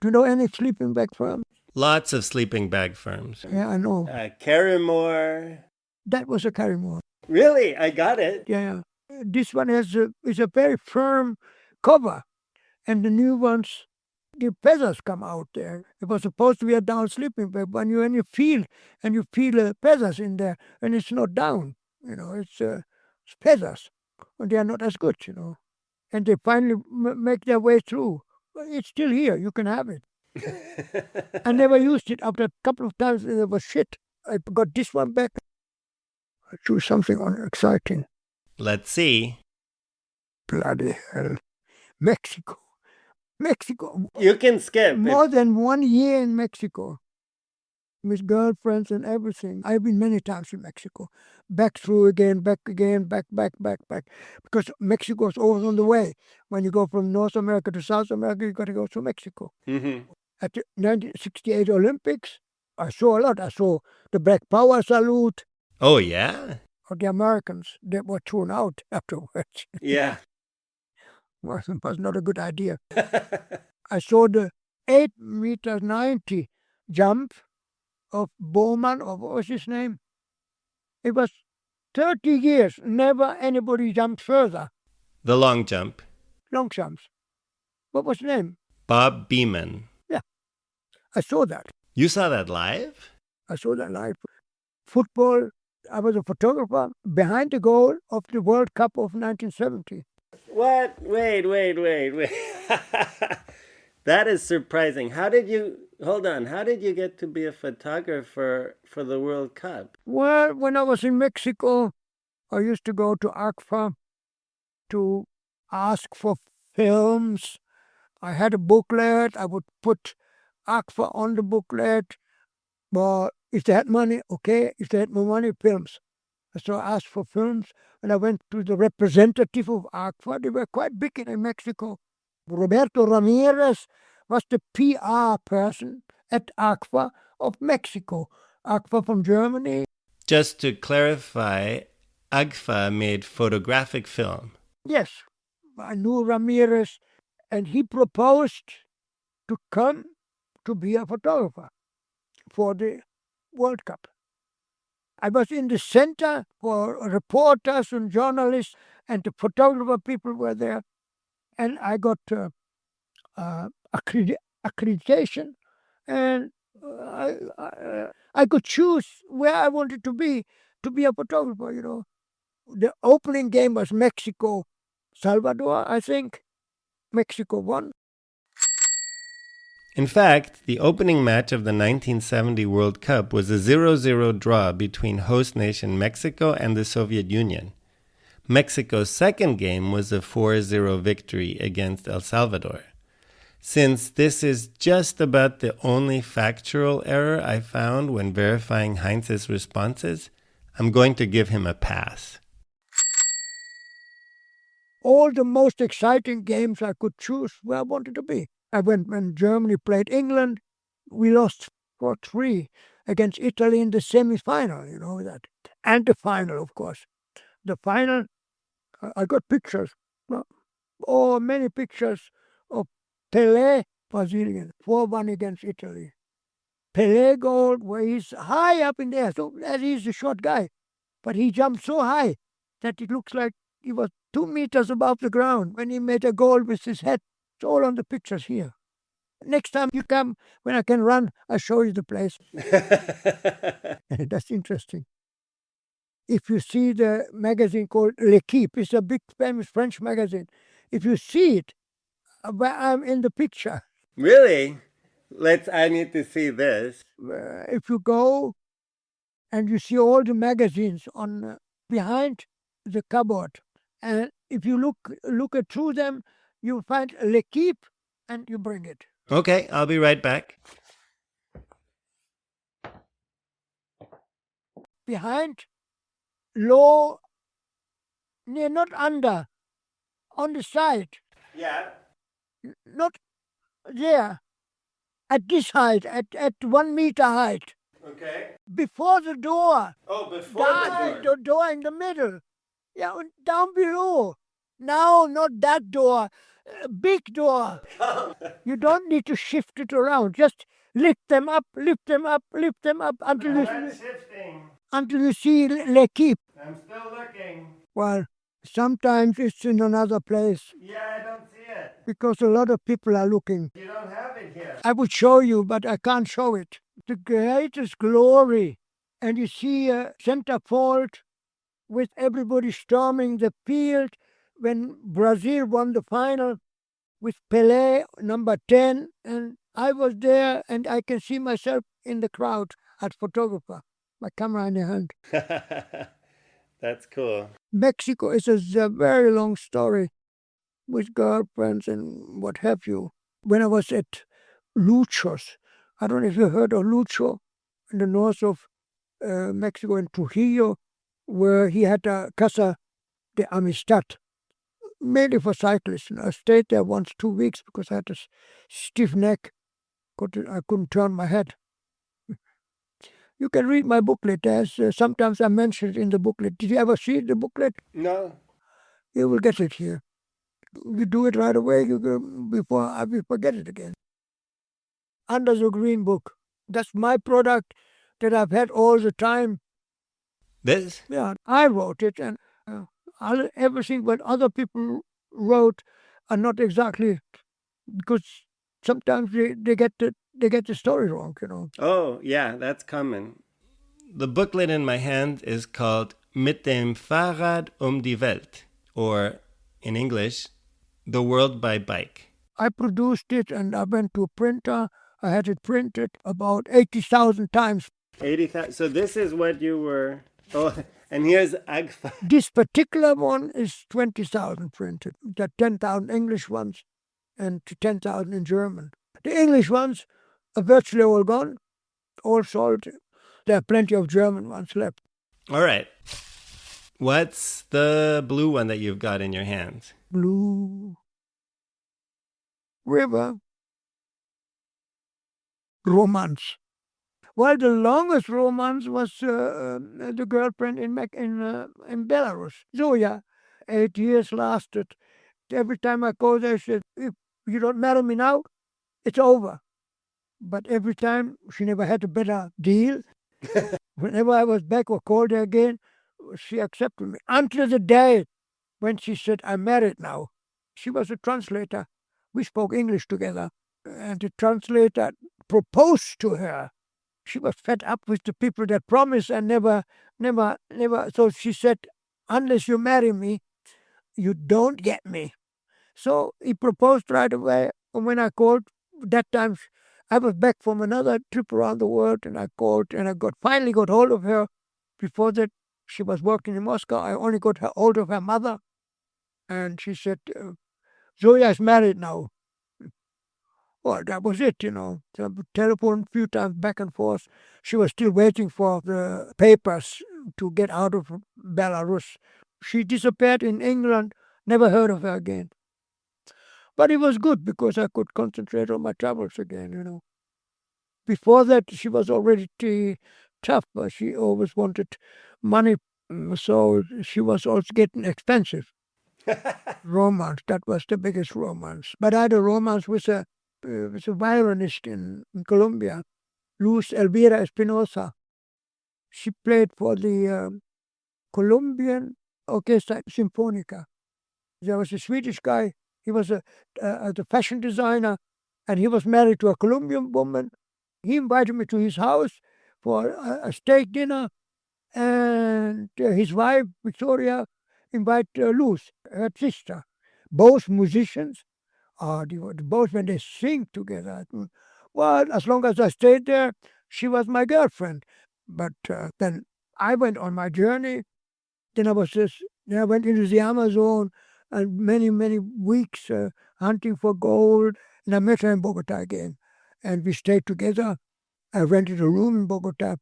you know any sleeping bag firm? Lots of sleeping bag firms. Yeah, I know. Carrymore. That was a Carrymore. Really? I got it. Yeah. This one is a very firm cover. And the new ones, the feathers come out there. It was supposed to be a down sleeping bag, but when you feel feathers in there, and it's not down. It's feathers. And they are not as good, And they finally make their way through. But it's still here. You can have it. I never used it. After a couple of times, it was shit. I got this one back. I choose something exciting. Let's see. Bloody hell. Mexico. You can skip. More than 1 year in Mexico. With girlfriends and everything. I've been many times in Mexico. Back through again, back. Because Mexico is always on the way. When you go from North America to South America, you got to go to Mexico. Mm-hmm. At the 1968 Olympics, I saw a lot. I saw the Black Power salute, Oh, yeah? or the Americans that were thrown out afterwards. Yeah. was not a good idea. I saw the 8 meters 90 jump of Bowman, or what was his name? It was 30 years, never anybody jumped further. The long jump. Long jumps. What was his name? Bob Beeman. I saw that. You saw that live? I saw that live. Football, I was a photographer behind the goal of the World Cup of 1970. What? Wait. That is surprising. How did you get to be a photographer for the World Cup? Well, when I was in Mexico, I used to go to ACFA to ask for films. I had a booklet. I would put ACFA on the booklet. But if they had money, okay. If they had more money, films. So I asked for films, and I went to the representative of ACFA. They were quite big in Mexico. Roberto Ramirez was the PR person at ACFA of Mexico. ACFA from Germany. Just to clarify, AGFA made photographic film. Yes, I knew Ramirez, and he proposed to come to be a photographer for the World Cup. I was in the center for reporters and journalists, and the photographer people were there, and I got accreditation, and I could choose where I wanted to be a photographer, you know. The opening game was Mexico, Salvador, I think. Mexico won. In fact, the opening match of the 1970 World Cup was a 0-0 draw between host nation Mexico and the Soviet Union. Mexico's second game was a 4-0 victory against El Salvador. Since this is just about the only factual error I found when verifying Heinz's responses, I'm going to give him a pass. All the most exciting games I could choose where I wanted to be. I went when Germany played England. We lost 4-3 against Italy in the semi-final, you know that. And the final, of course. The final, I got pictures. Oh, many pictures of Pelé, Brazilian, 4-1 against Italy. Pelé goal where he's high up in the air. So he's a short guy. But he jumped so high that it looks like he was 2 meters above the ground when he made a goal with his head. It's all on the pictures here. Next time you come, when I can run, I'll show you the place. That's interesting. If you see the magazine called L'Equipe, it's a big famous French magazine. If you see it, where I'm in the picture. Really? I need to see this. If you go and you see all the magazines on behind the cupboard, and if you look at through them, you find L'Equipe and you bring it. Okay, I'll be right back. Behind, low, near, not under, on the side. Yeah. Not there. At this height, at 1 meter height. Okay. Before the door. Oh, before The door in the middle. Yeah, and down below. No, not that door. Big door. You don't need to shift it around. Just lift them up until you see L'Equipe. I'm still looking. Well, sometimes it's in another place Yeah, I don't see it. because a lot of people are looking. You don't have it here. I would show you, but I can't show it. The greatest glory. And you see a centerfold with everybody storming the field when Brazil won the final with Pelé, number 10. And I was there, and I can see myself in the crowd as photographer, my camera in the hand. That's cool. Mexico is a very long story with girlfriends and what have you. When I was at Lucho's, I don't know if you heard of Lucho, in the north of Mexico, in Trujillo, where he had a Casa de Amistad, mainly for cyclists. And I stayed there once 2 weeks because I had a stiff neck. I couldn't turn my head. You can read my booklet. There's sometimes I mention it in the booklet. Did you ever see the booklet? No. You will get it here. You do it right away before I will forget it again. Under the Green Book. That's my product that I've had all the time. This? Yeah, I wrote it, and everything what other people wrote are not exactly, because sometimes they get the story wrong, you know. Oh, yeah, that's common. The booklet in my hand is called Mit dem Fahrrad die Welt, or in English, The World by Bike. I produced it, and I went to a printer. I had it printed about 80,000 times. 80,000. So this is what you were... Oh, and here's Agfa. This particular one is 20,000 printed. There are 10,000 English ones and 10,000 in German. The English ones are virtually all gone, all sold. There are plenty of German ones left. All right. What's the blue one that you've got in your hands? Blue River romance. Well, the longest romance was the girlfriend in Belarus, Zoya. 8 years lasted. Every time I go there, she said, if you don't marry me now, it's over. But every time, she never had a better deal. Whenever I was back or called her again, she accepted me. Until the day when she said, I'm married now. She was a translator. We spoke English together. And the translator proposed to her. She was fed up with the people that promise and never. So she said, unless you marry me, you don't get me. So he proposed right away. And when I called, that time I was back from another trip around the world, and I called and I finally got hold of her. Before that, she was working in Moscow. I only got hold of her mother. And she said, Zoya is married now. Well, that was it, you know. So I telephoned a few times back and forth. She was still waiting for the papers to get out of Belarus. She disappeared in England, never heard of her again. But it was good because I could concentrate on my travels again, you know. Before that, she was already tough, but she always wanted money, so she was also getting expensive. Romance, that was the biggest romance. But I had a romance with a violinist in Colombia, Luz Elvira Espinosa. She played for the Colombian Orchestra Sinfonica. There was a Swedish guy. He was a fashion designer, and he was married to a Colombian woman. He invited me to his house for a steak dinner, and his wife, Victoria, invited Luz, her sister. Both musicians. Both when they sing together. Well, as long as I stayed there, she was my girlfriend. But then I went on my journey. Then I went into the Amazon and many weeks hunting for gold. And I met her in Bogota again. And we stayed together. I rented a room in Bogota.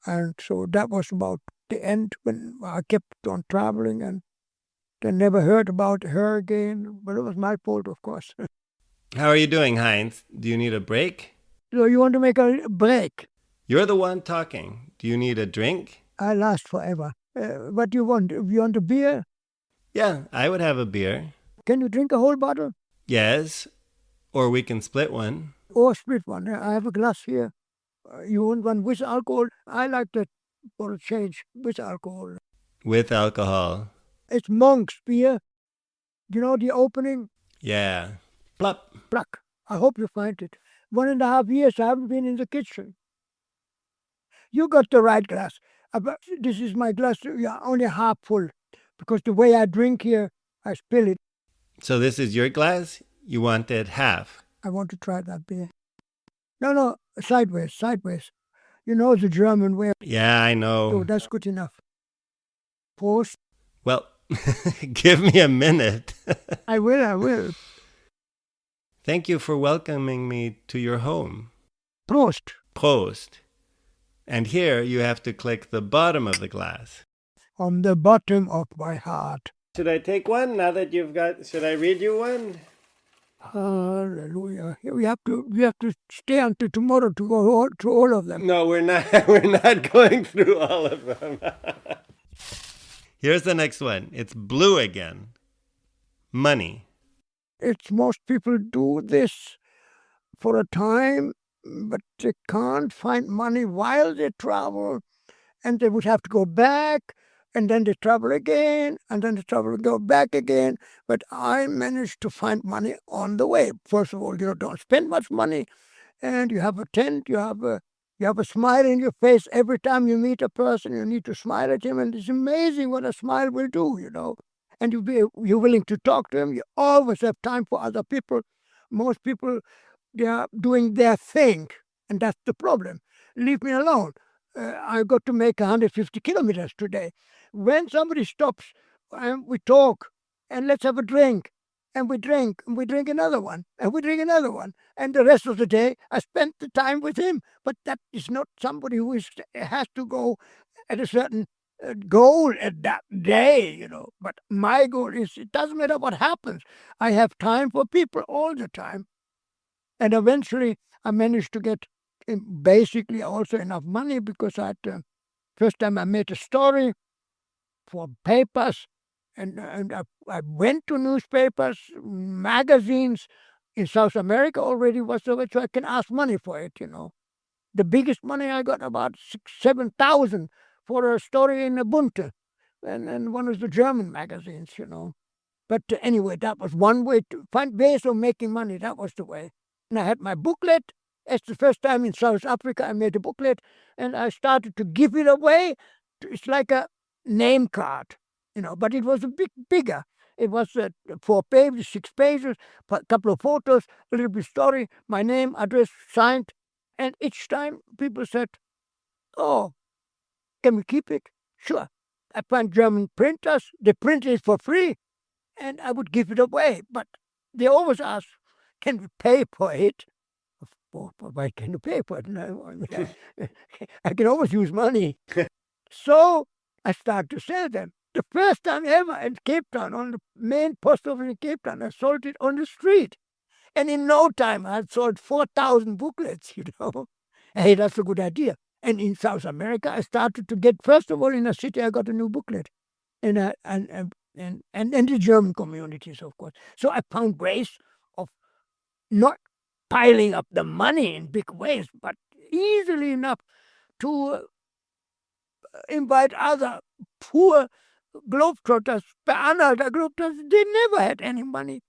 And so that was about the end when I kept on traveling, and then never heard about her again. But it was my fault, of course. How are you doing, Heinz? Do you need a break? So you want to make a break? You're the one talking. Do you need a drink? I last forever. What do you want? You want a beer? Yeah, I would have a beer. Can you drink a whole bottle? Yes, or we can split one. Or split one. I have a glass here. You want one with alcohol? I like that for a change, with alcohol. With alcohol. It's Monk's beer. You know the opening? Yeah. Plop. Pluck. I hope you find it. 1.5 years I haven't been in the kitchen. You got the right glass. This is my glass, only half full. Because the way I drink here, I spill it. So this is your glass? You want it half? I want to try that beer. No, sideways. You know the German way. Yeah, I know. So that's good enough. Prost. Well, give me a minute. I will. Thank you for welcoming me to your home. Prost. Prost. And here you have to click the bottom of the glass. On the bottom of my heart. Should I take one now that you've got... Should I read you one? Hallelujah. We have to stay until tomorrow to go through all of them. No, we're not. We're not going through all of them. Here's the next one. It's blue again. Money. It's most people do this for a time, but they can't find money while they travel, and they would have to go back, and then they travel again, and then they travel and go back again. But I managed to find money on the way. First of all, don't spend much money, and you have a tent, you have a smile in your face every time you meet a person. You need to smile at him, and it's amazing what a smile will do. And you're willing to talk to him. You always have time for other people. Most people, they are doing their thing, and that's the problem. Leave me alone. I got to make 150 kilometers today. When somebody stops, we talk, and let's have a drink. And we drink another one, and we drink another one. And the rest of the day, I spent the time with him. But that is not somebody who has to go at a certain goal at that day. But my goal is, it doesn't matter what happens. I have time for people all the time. And eventually, I managed to get basically also enough money, because first time I made a story for papers, and I went to newspapers, magazines in South America already was over, so I can ask money for it. The biggest money I got, about 7,000 for a story in Ubuntu, and one of the German magazines. But anyway, that was one way to find ways of making money. That was the way. And I had my booklet. It's the first time in South Africa I made a booklet, and I started to give it away. It's like a name card, but it was a bit bigger. It was 4 pages, 6 pages, a couple of photos, a little bit story, my name, address, signed. And each time people said, "Oh, can we keep it?" Sure. I find German printers, they print it for free, and I would give it away. But they always ask, "Can we pay for it?" Why can you pay for it? No, I can always use money. So I started to sell them. The first time ever in Cape Town, on the main post office in Cape Town, I sold it on the street. And in no time, I had sold 4,000 booklets, Hey, that's a good idea. And in South America, I started to get, first of all, in a city, I got a new booklet. And the German communities, of course. So I found ways of not piling up the money in big ways, but easily enough to invite other poor globetrotters, Anhalter globetrotters. They never had any money.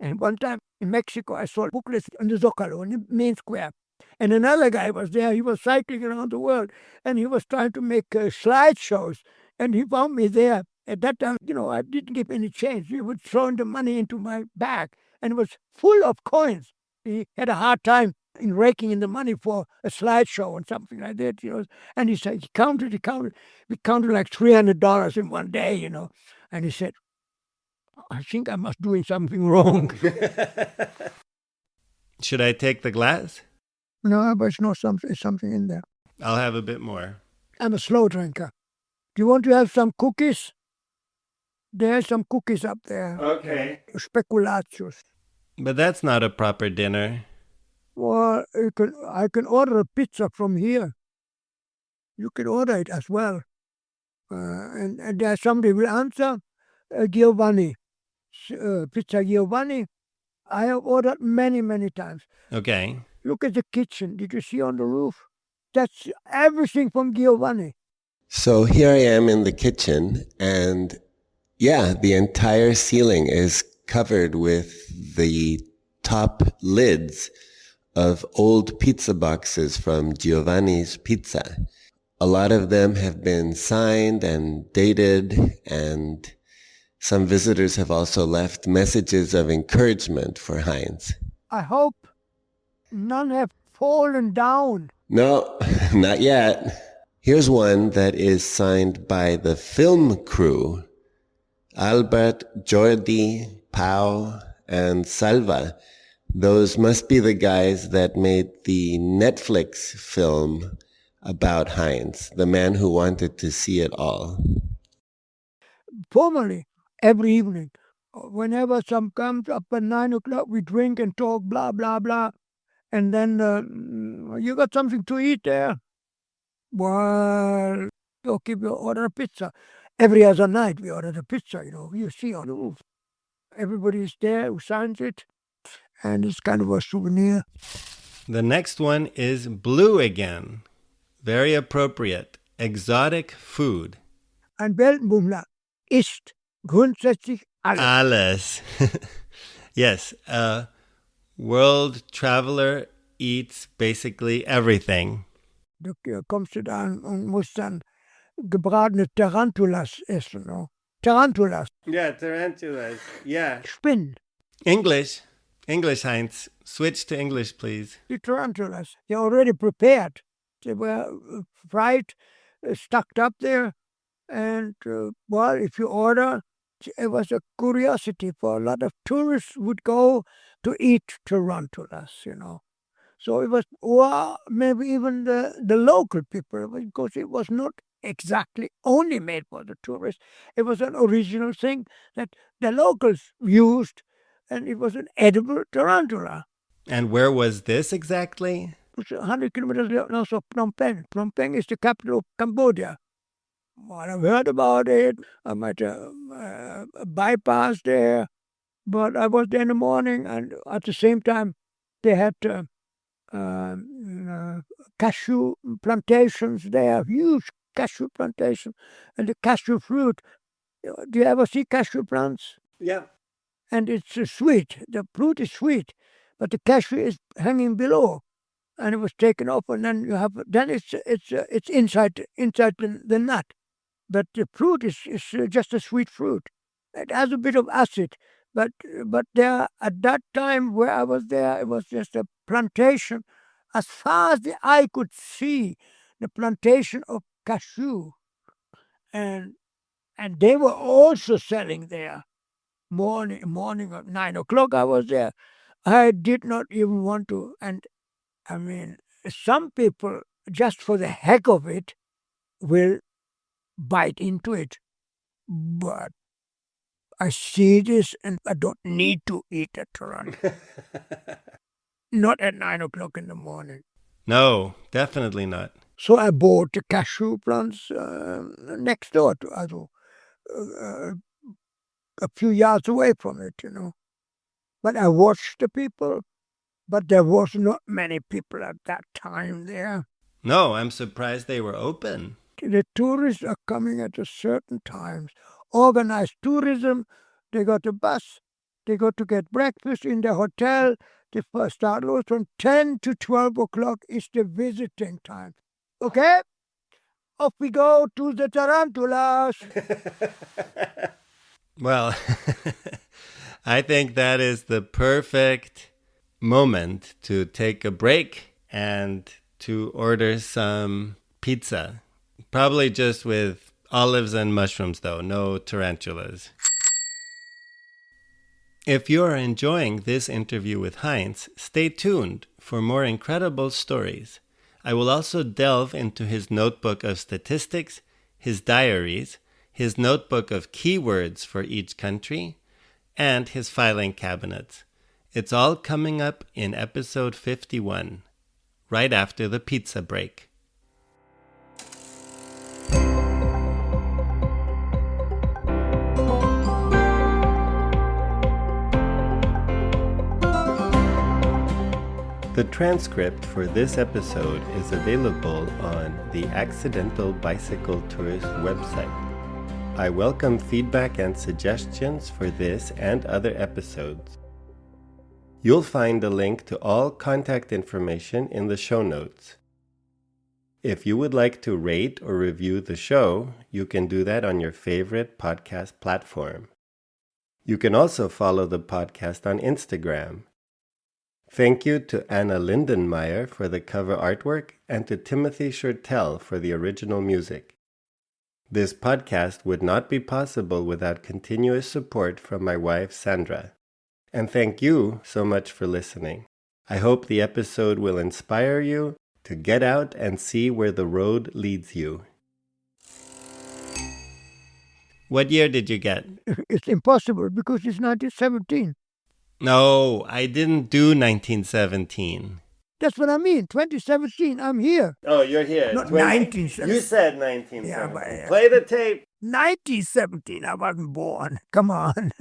And one time in Mexico, I sold booklets on the Zocalo, in the main square. And another guy was there. He was cycling around the world, and he was trying to make slideshows. And he found me there. At that time, I didn't give any change. He would throw the money into my bag, and it was full of coins. He had a hard time in raking in the money for a slideshow and something like that, And he said, we counted like $300 in one day, And he said, I think I must be doing something wrong. Should I take the glass? No, but it's something in there. I'll have a bit more. I'm a slow drinker. Do you want to have some cookies? There's some cookies up there. Okay. Speculatius. But that's not a proper dinner. Well, I can order a pizza from here. You can order it as well. And there's somebody will answer, Giovanni. Pizza Giovanni. I have ordered many, many times. Okay. Look at the kitchen. Did you see on the roof? That's everything from Giovanni. So here I am in the kitchen, and yeah, the entire ceiling is covered with the top lids of old pizza boxes from Giovanni's Pizza. A lot of them have been signed and dated, and some visitors have also left messages of encouragement for Heinz. I hope none have fallen down. No, not yet. Here's one that is signed by the film crew, Albert, Jordi, Pau, and Salva. Those must be the guys that made the Netflix film about Heinz, the man who wanted to see it all. Formerly, every evening, Whenever some comes up at 9 o'clock, we drink and talk, blah, blah, blah. And then you got something to eat there? Well, okay, we order a pizza. Every other night we order a pizza, you see on the roof. Everybody's there who signs it, and it's kind of a souvenir. The next one is blue again. Very appropriate. Exotic food. Ein Weltenbummler isst grundsätzlich alles. Alles. Yes, a world traveler eats basically everything. Du kommst du da und musst dann gebratene Tarantulas essen. No? Tarantulas, Yeah, tarantulas. Yeah. Spinnen. English, Heinz. Switch to English, please. The tarantulas, they're already prepared. They were fried, stuck up there. And, well, if you order, it was a curiosity for a lot of tourists would go to eat tarantulas, So it was, well, maybe even the local people, because it was not exactly only made for the tourists. It was an original thing that the locals used, and it was an edible tarantula. And where was this exactly? It's 100 kilometers north of Phnom Penh. Phnom Penh is the capital of Cambodia. Well, I've heard about it. I might bypass there, but I was there in the morning, and at the same time, they had cashew plantations there, huge cashew plantation, and the cashew fruit. Do you ever see cashew plants? Yeah. And it's sweet. The fruit is sweet, but the cashew is hanging below, and it was taken off, and then it's inside the nut. But the fruit is just a sweet fruit. It has a bit of acid, but there at that time where I was there, it was just a plantation, as far as the eye could see, the plantation of cashew, and they were also selling there. Morning at 9 o'clock, I was there. I did not even want to, and I mean, some people just for the heck of it will bite into it, but I see this and I don't need to eat a tarantula. Not at 9 o'clock in the morning. No, definitely not. So I bought the cashew plants next door to a few yards away from it, But I watched the people, but there was not many people at that time there. No, I'm surprised they were open. The tourists are coming at a certain times. Organized tourism, they got a bus, they got to get breakfast in the hotel. The first start was from 10 to 12 o'clock is the visiting time. Okay? Off we go to the tarantulas. Well, I think that is the perfect moment to take a break and to order some pizza. Probably just with olives and mushrooms, though, no tarantulas. If you are enjoying this interview with Heinz, stay tuned for more incredible stories. I will also delve into his notebook of statistics, his diaries, his notebook of keywords for each country, and his filing cabinets. It's all coming up in episode 51, right after the pizza break. The transcript for this episode is available on the Accidental Bicycle Tourist website. I welcome feedback and suggestions for this and other episodes. You'll find a link to all contact information in the show notes. If you would like to rate or review the show, you can do that on your favorite podcast platform. You can also follow the podcast on Instagram. Thank you to Anna Lindenmeyer for the cover artwork and to Timothy Shurtell for the original music. This podcast would not be possible without continuous support from my wife, Sandra. And thank you so much for listening. I hope the episode will inspire you to get out and see where the road leads you. What year did you get? It's impossible because it's 1917. No, I didn't do 1917. That's what I mean. 2017, I'm here. Oh, you're here. Not 1917. You said 1917. Yeah, but, Play the tape. 1917, I wasn't born. Come on.